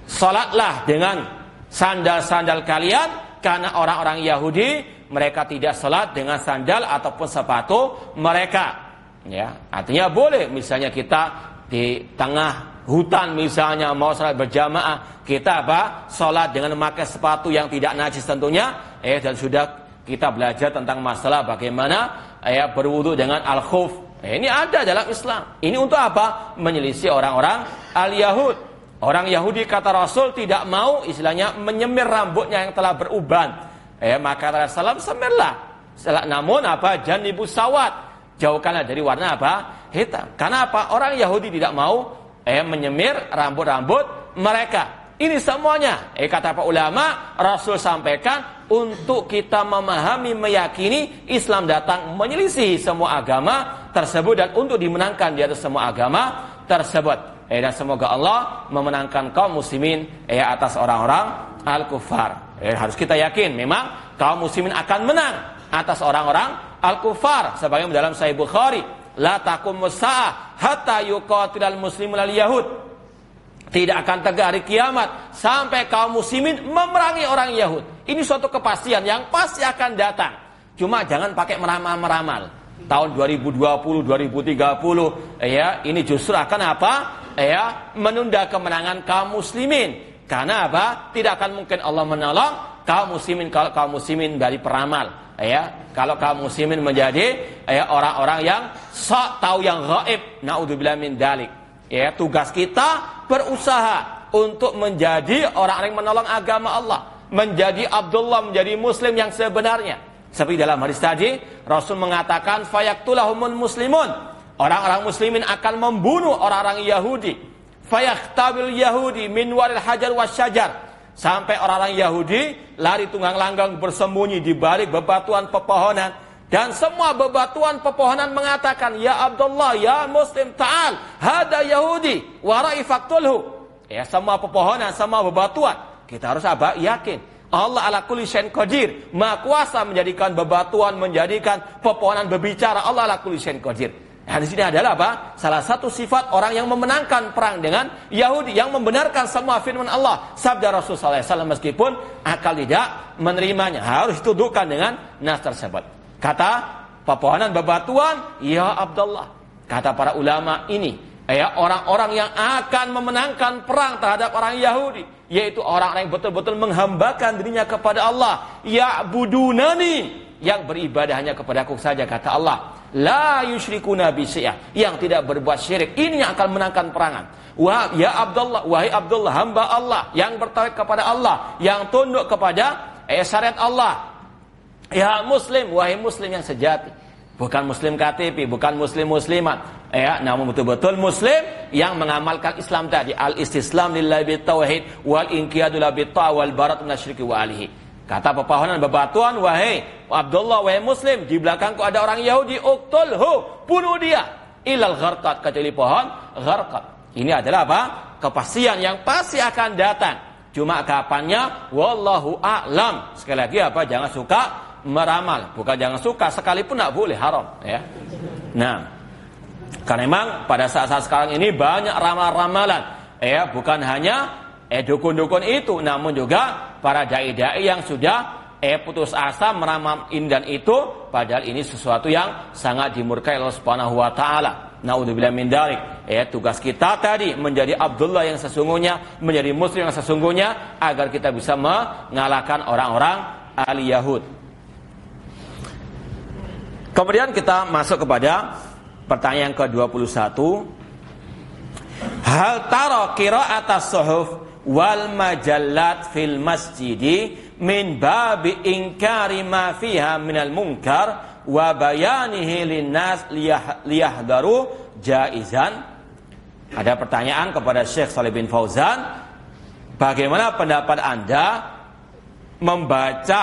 Salatlah dengan sandal-sandal kalian, karena orang-orang Yahudi mereka tidak salat dengan sandal ataupun sepatu mereka. Ya, artinya boleh misalnya kita di tengah hutan misalnya mau salat berjamaah, kita salat dengan memakai sepatu yang tidak najis tentunya. Dan sudah kita belajar tentang masalah bagaimana berwudu dengan al-khuf. Ini ada dalam Islam. Ini untuk apa? Menyelisih orang-orang al-Yahud. Orang Yahudi kata Rasul tidak mau istilahnya menyemir rambutnya yang telah beruban. Maka Rasulullah semirlah. Namun janibu sawat, jauhkanlah dari warna hitam. Karena orang Yahudi tidak mau menyemir rambut-rambut mereka. Ini semuanya kata para ulama, Rasul sampaikan untuk kita memahami, meyakini Islam datang menyelisih semua agama tersebut dan untuk dimenangkan di atas semua agama tersebut. Dan semoga Allah memenangkan kaum muslimin atas orang-orang al-kufar. Harus kita yakin memang kaum muslimin akan menang atas orang-orang al-kufar. Sebagaimana dalam Sahih Bukhari, la taqumus saa'ah hatta yuqatilal muslimul al-yahud. Tidak akan tegak hari kiamat sampai kaum muslimin memerangi orang Yahud. Ini suatu kepastian yang pasti akan datang. Cuma jangan pakai meramal-meramal. Tahun 2020, 2030 ini justru akan menunda kemenangan kaum muslimin. Karena tidak akan mungkin Allah menolong kaum muslimin kalau kaum muslimin dari peramal. Kalau kaum muslimin menjadi orang-orang yang sok tahu yang gaib, naudzubillah min dzalik. Tugas kita berusaha untuk menjadi orang yang menolong agama Allah, menjadi Abdullah, menjadi muslim yang sebenarnya. Seperti dalam hadis tadi, Rasul mengatakan fayaktulahumul muslimun. Orang-orang muslimin akan membunuh orang-orang Yahudi. Fayaktabil Yahudi min waril hajar wasyajar. Sampai orang-orang Yahudi lari tunggang langgang bersembunyi di balik bebatuan pepohonan. Dan semua bebatuan pepohonan mengatakan, ya Abdullah, ya Muslim, ta'al, hada Yahudi, warai faktulhu. Semua pepohonan, semua bebatuan. Kita harus yakin. Allah ala kulli syai'in qadir. Maha kuasa menjadikan bebatuan, menjadikan pepohonan berbicara. Allah ala kulli syai'in qadir. Di sini adalah salah satu sifat orang yang memenangkan perang dengan Yahudi, yang membenarkan semua firman Allah. Sabda Rasulullah SAW meskipun akal tidak menerimanya. Harus ditundukkan dengan nas tersebut. Kata pepohonan bebatuan, ya Abdullah. Kata para ulama ini, orang-orang yang akan memenangkan perang terhadap orang Yahudi, yaitu orang-orang yang betul-betul menghambakan dirinya kepada Allah. Ya'budunani, yang beribadah hanya kepadaku saja, kata Allah. La yusyrikuna bi syai'an, yang tidak berbuat syirik. Ini yang akan menangkan perangan. Wah, ya Abdullah, wahai Abdullah, hamba Allah yang bertauhid kepada Allah, yang tunduk kepada syariat Allah. Ya Muslim, wahai Muslim yang sejati. Bukan Muslim KTP, bukan Muslim muslimat. Namun betul-betul Muslim yang mengamalkan Islam tadi. Al-istislam lillahi bitauhid wal inqiyadu lahu bitta'ah wal bara'atu minasyirki wa alihi. Kata pepohonan bebatuan, wahai Abdullah, wahai Muslim, di belakangku ada orang Yahudi, uqtulhu, bunuh dia. Ilal gharqat, kecuali pohon gharqat. Ini adalah kepastian yang pasti akan datang. Cuma kapannya, wallahu a'lam. Sekali lagi jangan suka meramal. Bukan jangan suka, sekalipun tidak boleh, haram. Nah, karena memang pada saat-saat sekarang ini banyak ramal-ramalan. Bukan hanya dukun-dukun itu, namun juga para dai-dai yang sudah putus asa meramal ini dan itu, padahal ini sesuatu yang sangat dimurkai Allah Subhanahu wa taala. Naudzubillah min dzalik. Tugas kita tadi menjadi Abdullah yang sesungguhnya, menjadi muslim yang sesungguhnya, agar kita bisa mengalahkan orang-orang al-Yahud. Kemudian kita masuk kepada pertanyaan ke-21. Hal tara qira'at as-suhuf wal majallat fil masjidi min babi inkari ma fiha minal munkar wa bayanihi linnas liyahdaru jaizan. Ada pertanyaan kepada Syekh Shalih bin Fauzan, bagaimana pendapat Anda membaca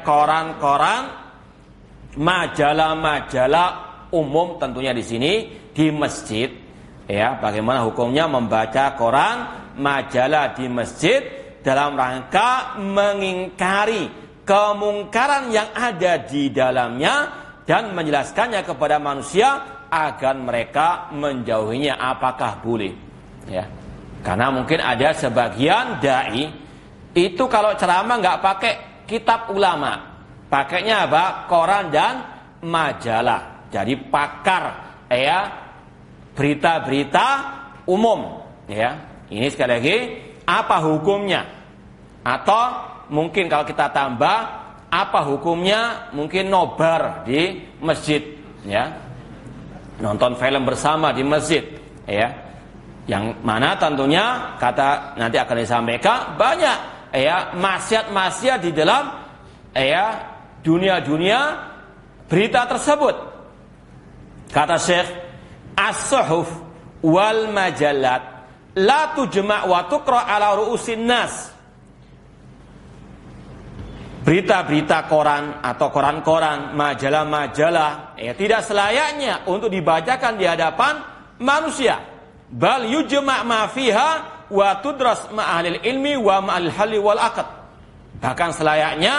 koran-koran, majalah-majalah umum tentunya di sini di masjid, bagaimana hukumnya membaca koran, majalah di masjid dalam rangka mengingkari kemungkaran yang ada di dalamnya dan menjelaskannya kepada manusia agar mereka menjauhinya. Apakah boleh? Karena mungkin ada sebagian dai itu kalau ceramah nggak pakai kitab ulama, pakainya apa? Koran dan majalah. Jadi pakar berita-berita umum. Ini sekali lagi, apa hukumnya? Atau mungkin kalau kita tambah, apa hukumnya mungkin nobar di masjid, nonton film bersama di masjid, yang mana tentunya kata nanti akan disampaikan banyak maksiat-maksiat di dalam dunia-dunia berita tersebut. Kata Syekh, as-suhuf wal majallat la tujma' wa tuqra' ala ru'usin nas. Berita-berita koran atau koran-koran, majalah-majalah tidak selayaknya untuk dibacakan di hadapan manusia. Bal yujma' ma fiha wa tudras ma'ahlil ilmi wa ma'al halli wal aqd. Bahkan selayaknya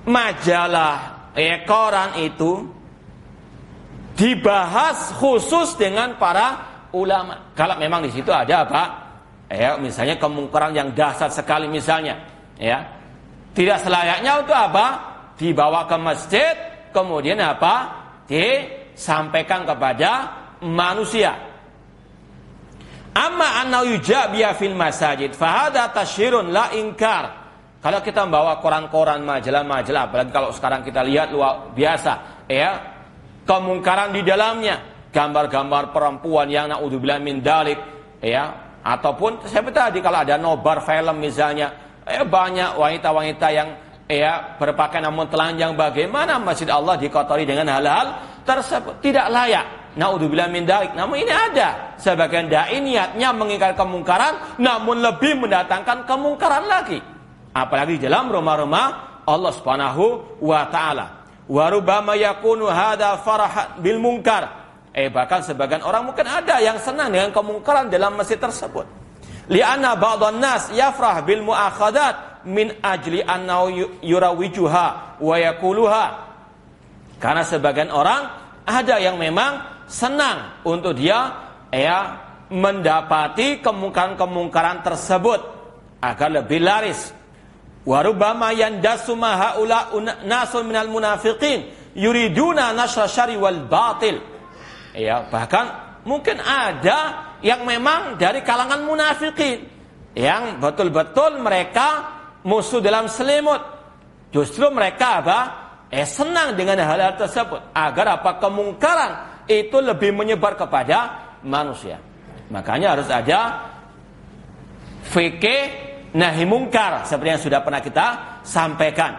majalah koran itu dibahas khusus dengan para ulama. Kalau memang di situ ada apa? Misalnya kemungkaran yang dahsyat sekali misalnya, tidak selayaknya untuk apa? Dibawa ke masjid, kemudian apa? Disampaikan kepada manusia. Amma anna yujabiya fil masajid fa hadza tasyirun la inkar. Kalau kita membawa koran-koran, majalah-majalah, apalagi kalau sekarang kita lihat luar biasa, kemungkaran di dalamnya, gambar-gambar perempuan yang naudzubillah min dzalik, ataupun seperti tadi kalau ada nobar film misalnya, banyak wanita-wanita yang berpakaian namun telanjang. Bagaimana masjid Allah dikotori dengan hal-hal tersebut? Tidak layak. Naudzubillah min dzalik. Namun ini ada sebagian dai niatnya mengingkari kemungkaran, namun lebih mendatangkan kemungkaran lagi. Apalagi di dalam rumah-rumah Allah Subhanahu wa taala. Wa rubbama yakunu hadza farahan bil munkar. Bahkan sebagian orang mungkin ada yang senang dengan kemungkaran dalam masjid tersebut. Li'anna ba'dhan nas yafrah bil mu'akhadat min ajli annahu yurawijuha wa yaquluha. Karena sebagian orang ada yang memang senang untuk dia mendapati kemungkaran-kemungkaran tersebut agar lebih laris. Wa rubbama yandasu ma haula nasun minal munafiqin yuriduna nasra syarri wal batil. Bahkan mungkin ada yang memang dari kalangan munafikin yang betul-betul mereka musuh dalam selimut. Justru mereka apa? Senang dengan hal-hal tersebut agar apa? Kemungkaran itu lebih menyebar kepada manusia. Makanya harus ada fikih nahi mungkar seperti yang sudah pernah kita sampaikan.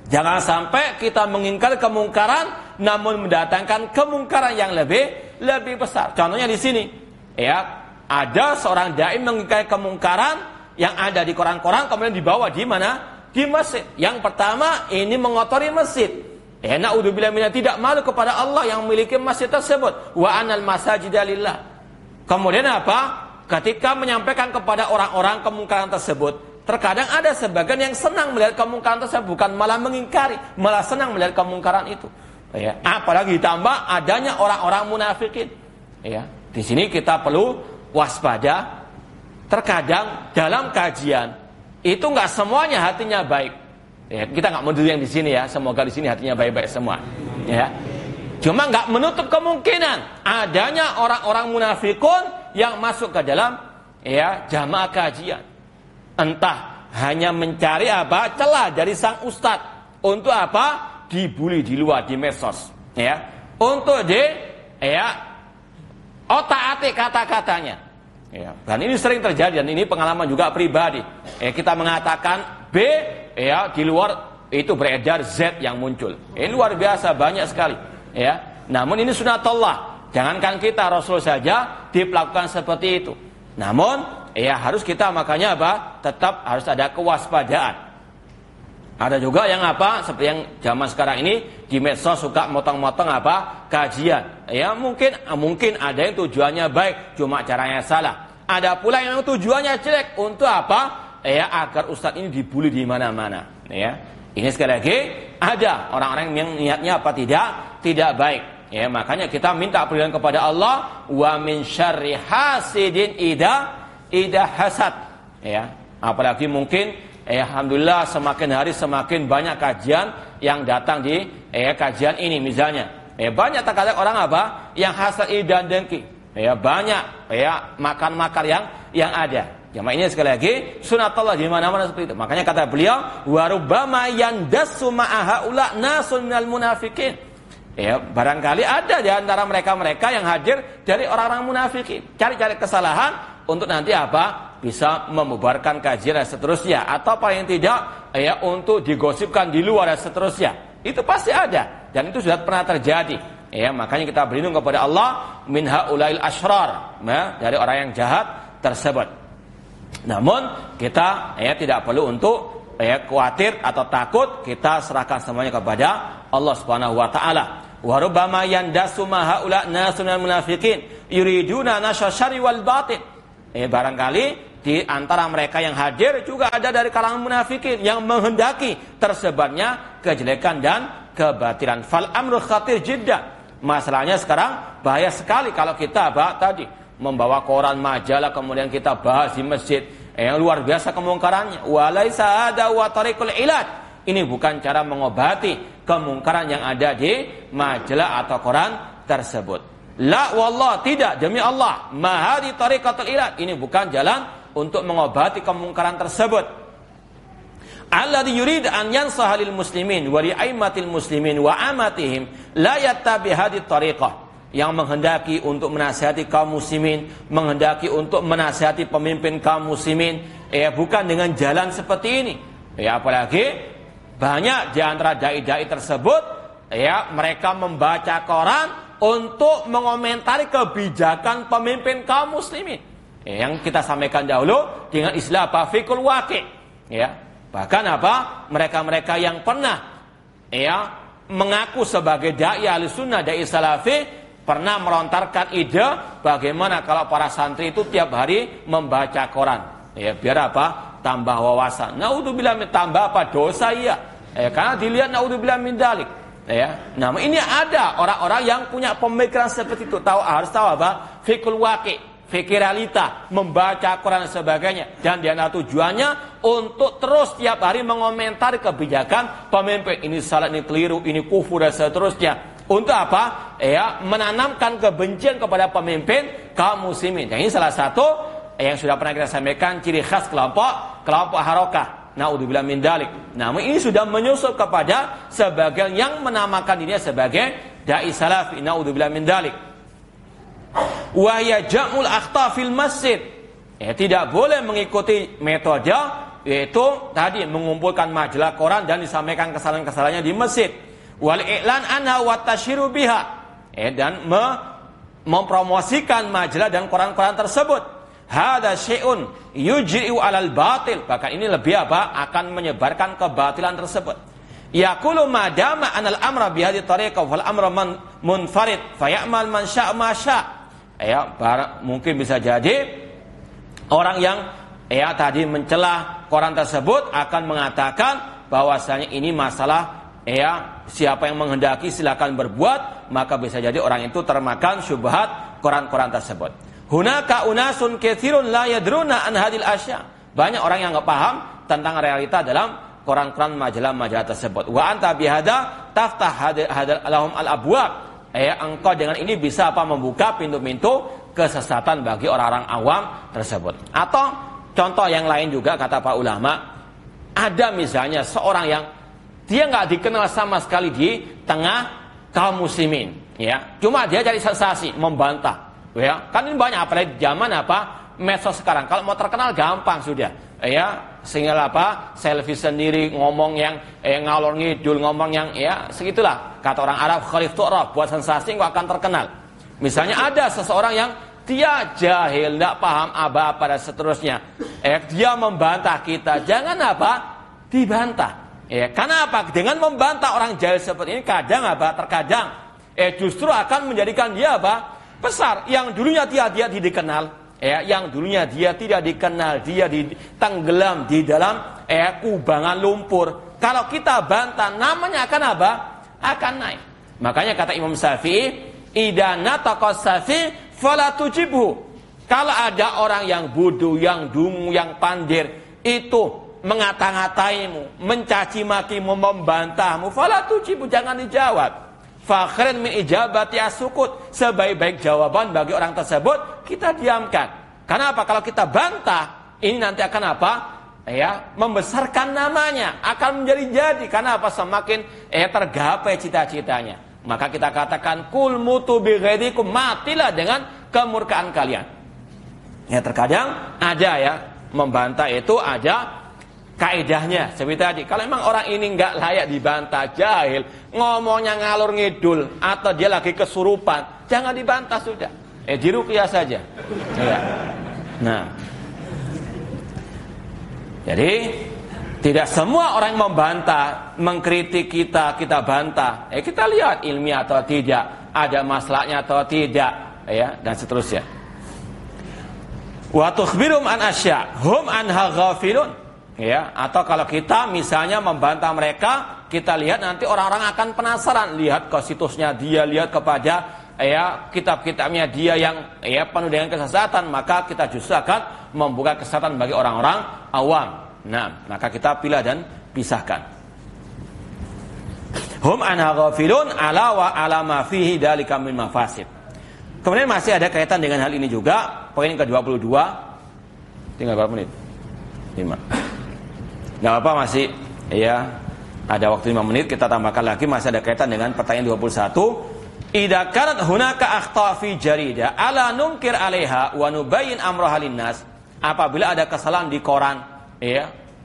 Jangan sampai kita mengingkari kemungkaran namun mendatangkan kemungkaran yang lebih besar. Contohnya di sini, ada seorang dai mengingkari kemungkaran yang ada di koran-koran kemudian dibawa di mana? Di masjid. Yang pertama ini mengotori masjid. Naudzubillah min tidak malu kepada Allah yang memiliki masjid tersebut. Wa anal masajida lillah. Kemudian apa? Ketika menyampaikan kepada orang-orang kemungkaran tersebut, terkadang ada sebagian yang senang melihat kemungkaran tersebut, bukan malah mengingkari, malah senang melihat kemungkaran itu. Apalagi ditambah adanya orang-orang munafikin. Di sini kita perlu waspada. Terkadang dalam kajian itu nggak semuanya hatinya baik. Kita nggak mau dulu yang di sini ya. Semoga di sini hatinya baik-baik semua. Cuma nggak menutup kemungkinan adanya orang-orang munafikun yang masuk ke dalam jamaah kajian. Entah hanya mencari celah dari sang ustadz untuk dibully di luar di medsos, untuk otak-atik kata-katanya. Dan ini sering terjadi, dan ini pengalaman juga pribadi. Kita mengatakan B, di luar itu beredar Z yang muncul. Ini luar biasa, banyak sekali. Namun ini sunatullah. Jangankan kita, Rasul saja diperlakukan seperti itu. Namun harus kita makanya tetap harus ada kewaspadaan. Ada juga yang seperti yang zaman sekarang ini di medsos suka motong-motong kajian. Mungkin ada yang tujuannya baik, cuma caranya salah. Ada pula yang tujuannya jelek untuk agar ustadz ini dibully di mana-mana. Ini sekali lagi ada orang-orang yang niatnya tidak baik. Makanya kita minta perlindungan kepada Allah, wa min syarri hasidin idza hasad. Apalagi mungkin alhamdulillah semakin hari semakin banyak kajian yang datang di kajian ini misalnya. Banyak terkadang orang yang hasad dan dengki. Banyak makar-makar yang ada. Ini sekali lagi sunatullah di mana-mana seperti itu. Makanya kata beliau, wa rubbama yandassu ma'a haula nasun minal munafikin. Barangkali ada di antara mereka-mereka yang hadir dari orang-orang munafikin. Cari-cari kesalahan untuk nanti bisa membubarkan kajian dan seterusnya, atau paling tidak untuk digosipkan di luar dan seterusnya. Itu pasti ada, dan itu sudah pernah terjadi. Makanya kita berlindung kepada Allah min haulail asyrar, dari orang yang jahat tersebut. Namun kita tidak perlu untuk khawatir atau takut. Kita serahkan semuanya kepada Allah Subhanahu wa taala. Wa rubbama yandasu ma haula nasunal munafiqin yuriduna nasya syarri wal batin. Barangkali di antara mereka yang hadir juga ada dari kalangan munafikin yang menghendaki tersebarnya kejelekan dan kebatilan. Fal amru khatir jiddan. Masalahnya sekarang bahaya sekali kalau kita tadi membawa koran majalah kemudian kita bahas di masjid. Yang luar biasa kemungkarannya. Walaisa hada wa tariqul ilaj. Ini bukan cara mengobati kemungkaran yang ada di majalah atau koran tersebut. La wallah, tidak, demi Allah, mahadi tariqatul ilaj. Ini bukan jalan untuk mengobati kemungkaran tersebut. Alladzi yurid an yansaha lil muslimin wa li aimatil muslimin wa amatihim la yattabi hadhihi tariqah. Yang menghendaki untuk menasihati kaum muslimin, menghendaki untuk menasihati pemimpin kaum muslimin, bukan dengan jalan seperti ini. Apalagi banyak di antara dai-dai tersebut, mereka membaca koran untuk mengomentari kebijakan pemimpin kaum muslimin. Yang kita sampaikan dahulu dengan istilah fikul waqi'. Bahkan mereka-mereka yang pernah mengaku sebagai dai Ahlussunnah, dai salafi, pernah melontarkan ide bagaimana kalau para santri itu tiap hari membaca koran. Biar tambah wawasan. Naudzubillah, tambah dosa karena dilihat naudzubillah min dzalik. Nah, ini ada orang-orang yang punya pemikiran seperti itu, harus tahu fikul waqi', fikih realita, membaca Quran dan sebagainya, dan dia tujuannya untuk terus tiap hari mengomentari kebijakan pemimpin, ini salah, ini keliru, ini kufur dan seterusnya. Untuk menanamkan kebencian kepada pemimpin kaum muslimin. Dan ini salah satu yang sudah pernah kita sampaikan, ciri khas kelompok harokah. Naudzubillah min dzalik. Namun ini sudah menyusul kepada sebagian yang menamakan dirinya sebagai dai salafi. Naudzubillah min dzalik. Wa ya jam'ul akhta fil masjid. Tidak boleh mengikuti metode yaitu tadi mengumpulkan majalah koran dan disampaikan kesalahan-kesalahannya di masjid. Wal i'lan anha wa tashiru biha. Dan mempromosikan majalah dan koran-koran tersebut. Hada syai'un yujri'u 'alal batil. Bahkan ini lebih akan menyebarkan kebatilan tersebut. Yaqulu madama anal amra bi hadhihi tariqah wal amra munfarid fayamal man syaa ma syaa. Mungkin bisa jadi orang yang tadi mencela koran tersebut akan mengatakan bahwasanya ini masalah siapa yang menghendaki silakan berbuat, maka bisa jadi orang itu termakan syubhat koran-koran tersebut. Hunaka unasun katsirun la yadruna an hadil asya. Banyak orang yang enggak paham tentang realita dalam koran-koran majalah-majalah tersebut. Wa anta bihada taftah hadal lahum al abwab. engkau dengan ini bisa membuka pintu-pintu kesesatan bagi orang-orang awam tersebut. Atau contoh yang lain juga kata para ulama, ada misalnya seorang yang dia nggak dikenal sama sekali di tengah kaum muslimin, ya. Cuma dia cari sensasi, membantah, ya. Kan ini banyak apalagi zaman medsos sekarang. Kalau mau terkenal gampang sudah, ya. Sehingga selfie sendiri, ngomong yang ngalor ngidul, ngomong yang segitulah. Kata orang Arab, khalif tu'raf, buat sensasi engkau akan terkenal. Misalnya ada seseorang yang dia jahil, tidak paham apa-apa dan seterusnya. Dia membantah kita, jangan dibantah. Karena dengan membantah orang jahil seperti ini kadang terkadang justru akan menjadikan dia besar. Yang dulunya dia tidak dikenal, yang dulunya dia tidak dikenal, dia ditenggelam di dalam kubangan lumpur. Kalau kita bantah, namanya akan akan naik. Makanya kata Imam Syafi'i, idza nataqa safi fala tujibhu. Kalau ada orang yang bodoh, yang dungu, yang pandir itu mengata-ngataimu, mencaci makimu, membantahmu, fala tujibhu, jangan dijawab. Fakhrin min ijabati as-sukut, sebaik-baik jawaban bagi orang tersebut kita diamkan. Karena kalau kita bantah, ini nanti akan membesarkan namanya, akan menjadi-jadi. Karena semakin tergapai cita-citanya. Maka kita katakan kul mutu bi ghairikum, matilah dengan kemurkaan kalian. Terkadang ada membantah itu ada kaidahnya. Seperti tadi, kalau memang orang ini nggak layak dibantah, jahil, ngomongnya ngalur ngidul, atau dia lagi kesurupan, jangan dibantah sudah. Diruqyah saja. Nah, jadi tidak semua orang yang membantah, mengkritik kita bantah. Kita lihat ilmiah atau tidak, ada masalahnya atau tidak, dan seterusnya. Wa tukhbirum an asya hum anha ghafilun. Atau kalau kita misalnya membantah mereka, kita lihat nanti orang-orang akan penasaran, lihat ke situsnya dia, lihat kepada kitab-kitabnya dia yang penuh dengan kesesatan, maka kita justru akan membuka kesesatan bagi orang-orang awam. Nah, maka kita pilih dan pisahkan. Hum anha ghafilun ala wa ala ma fihi dalika min mafasid. Kemudian masih ada kaitan dengan hal ini juga, poin ke-22. Tinggal berapa menit? 5. Enggak apa-apa, masih ada waktu 5 menit, kita tambahkan lagi, masih ada kaitan dengan pertanyaan 21. Idza kanat hunaka akhta fi jarida ala nunkir 'alaiha wa nubayyin amraha linnas. Apabila ada kesalahan di koran,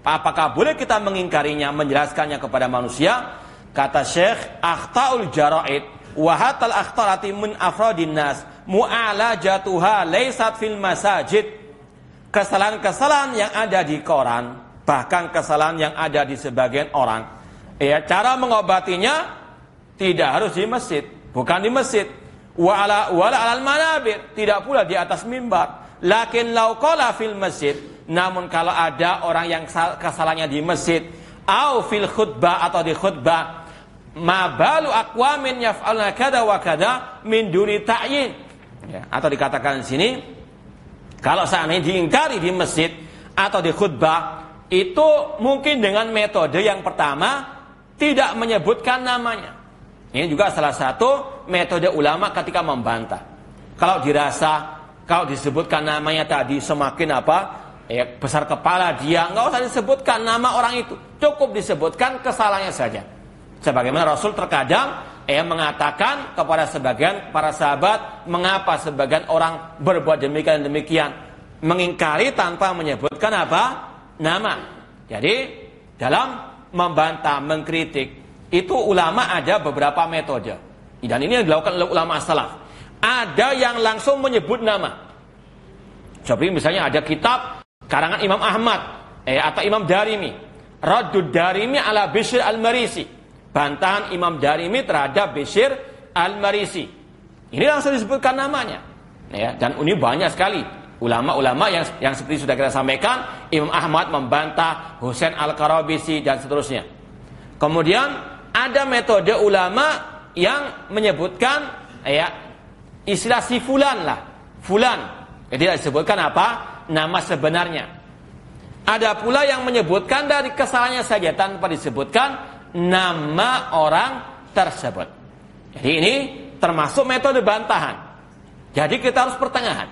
apakah boleh kita mengingkarinya, menjelaskannya kepada manusia? Kata Syekh, akhtaul jara'id wa hatal akhtarati min afradin nas mu'alajatuha laysat fil masajid. Kesalahan-kesalahan yang ada di koran, bahkan kesalahan yang ada di sebagian orang, cara mengobatinya tidak harus di masjid, bukan di masjid. Wala alal manabir, tidak pula di atas mimbar. Lakin law qala fil masjid, namun kalau ada orang yang kesalahannya di masjid, au fil khutbah, atau di khutbah, ma balu aqwamin yaf'aluna kada wa kada min duni ta'yin. Atau dikatakan di sini, kalau seandainya diingkari di masjid atau di khutbah, itu mungkin dengan metode yang pertama, tidak menyebutkan namanya. Ini juga salah satu metode ulama ketika membantah. Kalau dirasa, kalau disebutkan namanya tadi semakin besar kepala dia, nggak usah disebutkan nama orang itu, cukup disebutkan kesalahannya saja. Sebagaimana Rasul terkadang mengatakan kepada sebagian para sahabat, mengapa sebagian orang berbuat demikian, mengingkari tanpa menyebutkan nama. Jadi dalam membantah, mengkritik, itu ulama ada beberapa metode. Dan ini yang dilakukan oleh ulama salaf. Ada yang langsung menyebut nama. Seperti misalnya ada kitab karangan Imam Ahmad atau Imam Darimi, Raddud Darimi ala Bishr al-Marisi, bantahan Imam Darimi terhadap Bishr al-Marisi. Ini langsung disebutkan namanya. Dan ini banyak sekali ulama-ulama yang seperti sudah kita sampaikan. Imam Ahmad membantah Husain al-Qarabisi dan seterusnya. Kemudian ada metode ulama yang menyebutkan istilah si fulan lah, fulan. Jadi disebutkan nama sebenarnya. Ada pula yang menyebutkan dari kesalahannya saja tanpa disebutkan nama orang tersebut. Jadi ini termasuk metode bantahan. Jadi kita harus pertengahan.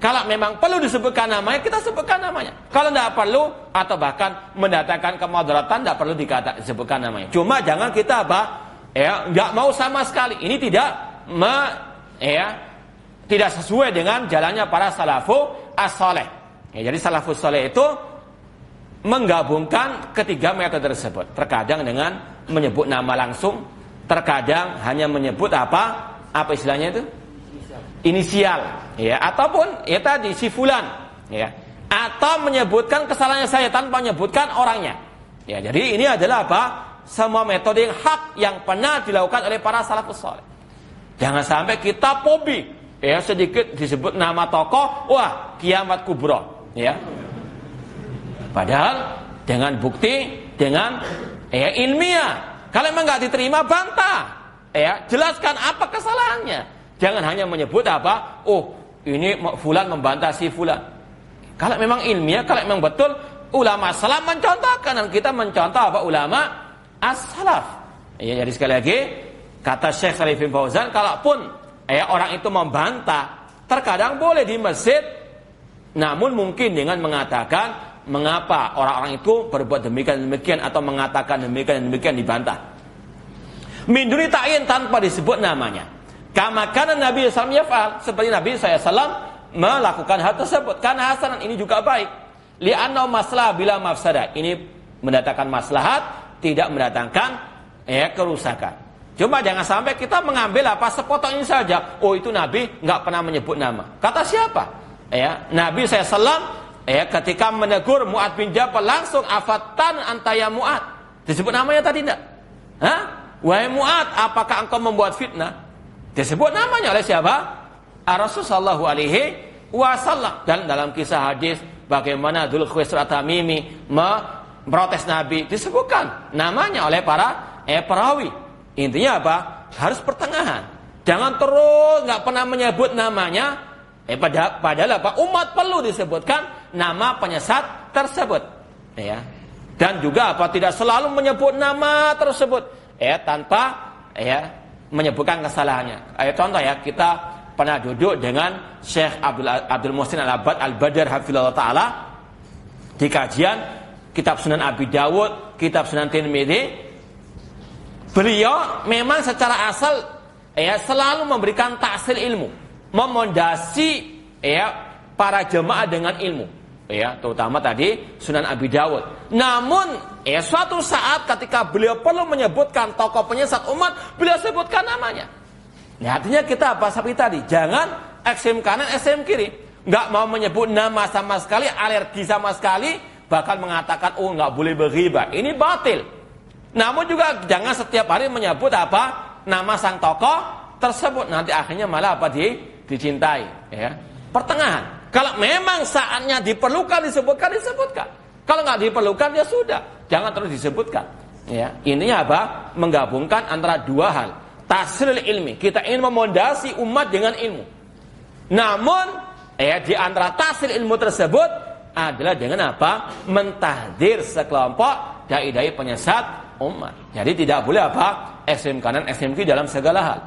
Kalau memang perlu disebutkan namanya, kita sebutkan namanya. Kalau tidak perlu atau bahkan mendatangkan kemudaratan, tidak perlu disebutkan namanya. Cuma jangan kita nggak mau sama sekali. Ini tidak sesuai dengan jalannya para salafus as-saleh. Jadi salafus saleh itu menggabungkan ketiga metode tersebut. Terkadang dengan menyebut nama langsung, terkadang hanya menyebut apa istilahnya itu? Inisial, ya, ataupun ya tadi si fulan, ya, atau menyebutkan kesalahannya saya tanpa menyebutkan orangnya. Ya, jadi ini adalah semua metode yang hak yang pernah dilakukan oleh para salafus saleh. Jangan sampai kita fobi, ya, sedikit disebut nama tokoh, wah, kiamat kubro, ya. Padahal dengan bukti, dengan ilmiah. Kalau memang nggak diterima, bantah, ya, jelaskan apa kesalahannya. Jangan hanya menyebut ini fulan membantah si fulan. Kalau memang ilmiah, kalau memang betul, ulama salaf mencontohkan, dan kita mencontoh ulama as-salaf. Ya, jadi sekali lagi, kata Syekh Shalih bin Fauzan, kalaupun orang itu membantah, terkadang boleh di masjid, namun mungkin dengan mengatakan mengapa orang-orang itu berbuat demikian atau mengatakan demikian dibantah. Min duni ta'yin, tanpa disebut namanya. Kama kana Nabi SAW yaf'al, seperti Nabi SAW melakukan hal tersebut. Karena hasanan ini juga baik. Li'annahu maslahat bila mafsadah. Ini mendatangkan maslahat, tidak mendatangkan kerusakan. Cuma jangan sampai kita mengambil sepotong ini saja. Oh, itu Nabi nggak pernah menyebut nama. Kata siapa? Nabi SAW ketika menegur Mu'ad bin Jabal langsung, afatan antaya Mu'ad. Disebut namanya tadi enggak? Wahai Mu'ad, apakah engkau membuat fitnah? Disebut namanya oleh siapa? Rasulullah sallallahu alaihi wasallam. Dan dalam kisah hadis bagaimana Dzulkhuwaisir At-Tamimi memprotes Nabi, disebutkan namanya oleh para perawi. Intinya harus pertengahan. Jangan terus nggak pernah menyebut namanya. Padahal umat perlu disebutkan nama penyesat tersebut. Ya. Dan juga tidak selalu menyebut nama tersebut tanpa menyebutkan kesalahannya. Contoh kita pernah duduk dengan Syekh Abdul Muhsin Al-Abbad Al-Badr hafizahullah taala di kajian kitab Sunan Abi Dawud, kitab Sunan Tirmidzi. Beliau memang secara asal selalu memberikan taksil ilmu, memondasi para jemaah dengan ilmu. Terutama tadi Sunan Abi Dawud. Namun suatu saat ketika beliau perlu menyebutkan tokoh penyesat umat, beliau sebutkan namanya. Artinya kita seperti tadi, jangan ekstrem kanan, ekstrem kiri. Nggak mau menyebut nama sama sekali, alergi sama sekali, bahkan mengatakan nggak boleh berghibah. Ini batil. Namun juga jangan setiap hari menyebut nama sang tokoh tersebut, nanti akhirnya malah dicintai. Pertengahan. Kalau memang saatnya diperlukan disebutkan. Kalau nggak diperlukan ya sudah, jangan terus disebutkan. Intinya menggabungkan antara dua hal. Tasril ilmi, kita ingin memondasi umat dengan ilmu. Namun di antara tasril ilmu tersebut adalah dengan mentahdir sekelompok dai-dai penyesat umat. Jadi tidak boleh ekstrem kanan, ekstrem kiri dalam segala hal.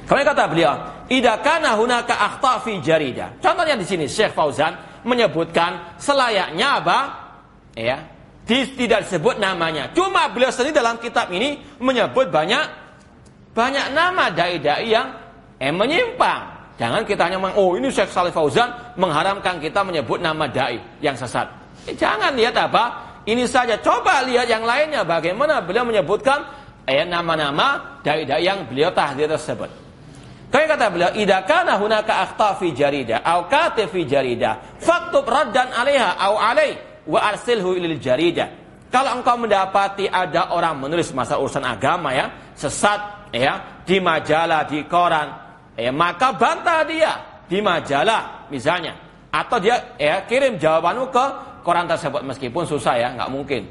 Kemudian kata beliau, idza kana hunaka akhta fi jarida. Contohnya di sini Syekh Fauzan menyebutkan selayaknya tidak disebut namanya. Cuma beliau sendiri dalam kitab ini menyebut banyak nama dai-dai yang menyimpang. Jangan kita hanya ini Syekh Shalih Fauzan mengharamkan kita menyebut nama dai yang sesat. Jangan lihat ini saja. Coba lihat yang lainnya, bagaimana beliau menyebutkan nama-nama dai-dai yang beliau tahdir tersebut. Kayak kata beliau, idza kana hunaka akhta fi jarida aw katib fi jarida faktub raddan 'alaiha aw 'alai wa arsilhu ilal jarida. Kalau engkau mendapati ada orang menulis masalah urusan agama sesat di majalah, di koran, maka bantah dia di majalah misalnya, atau dia kirim jawabanmu ke koran tersebut, meskipun susah nggak mungkin.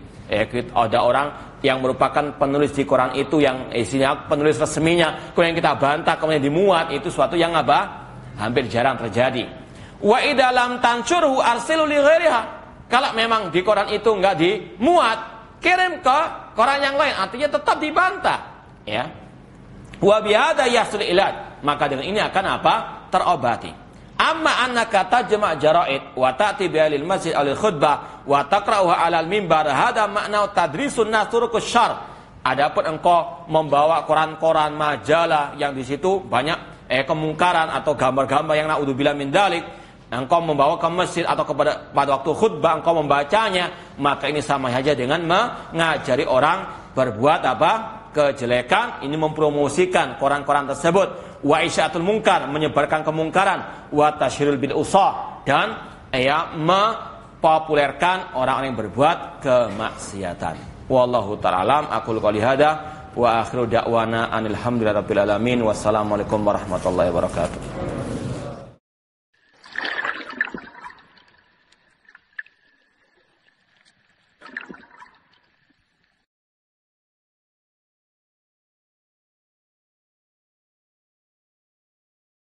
Ada orang yang merupakan penulis di koran itu yang isinya penulis resminya, kemudian kita bantah, kemudian dimuat, itu suatu yang hampir jarang terjadi. Wa idalam tansyurhu arsilu li ghairiha. Kalau memang di koran itu enggak dimuat, kirim ke koran yang lain, artinya tetap dibantah. Wa bihadza yahsul ilaj, maka dengan ini akan apa? Terobati. Amma annaka tajma' jara'id wa ta'ti biha lil masjid aw lil khutbah wa taqra'uha 'alal mimbar, hadza ma'na tadrisun nas turuqus syarr. Adapun engkau membawa koran-koran, majalah yang di situ banyak kemungkaran atau gambar-gambar yang naudzubillah min dzalik, engkau membawa ke masjid atau pada waktu khutbah engkau membacanya, maka ini sama saja dengan mengajari orang berbuat apa? Kejelekan. Ini mempromosikan koran-koran tersebut. Wa isya'atul munkar, menyebarkan kemungkaran. Wa tasyhirul bil usah, dan mempopulerkan orang-orang yang berbuat kemaksiatan. Wallahu ta'ala alam. Aqulu qouli hadza wa akhiru da'wana anil hamdulillahi rabbil alamin. Wassalamualaikum warahmatullahi wabarakatuh.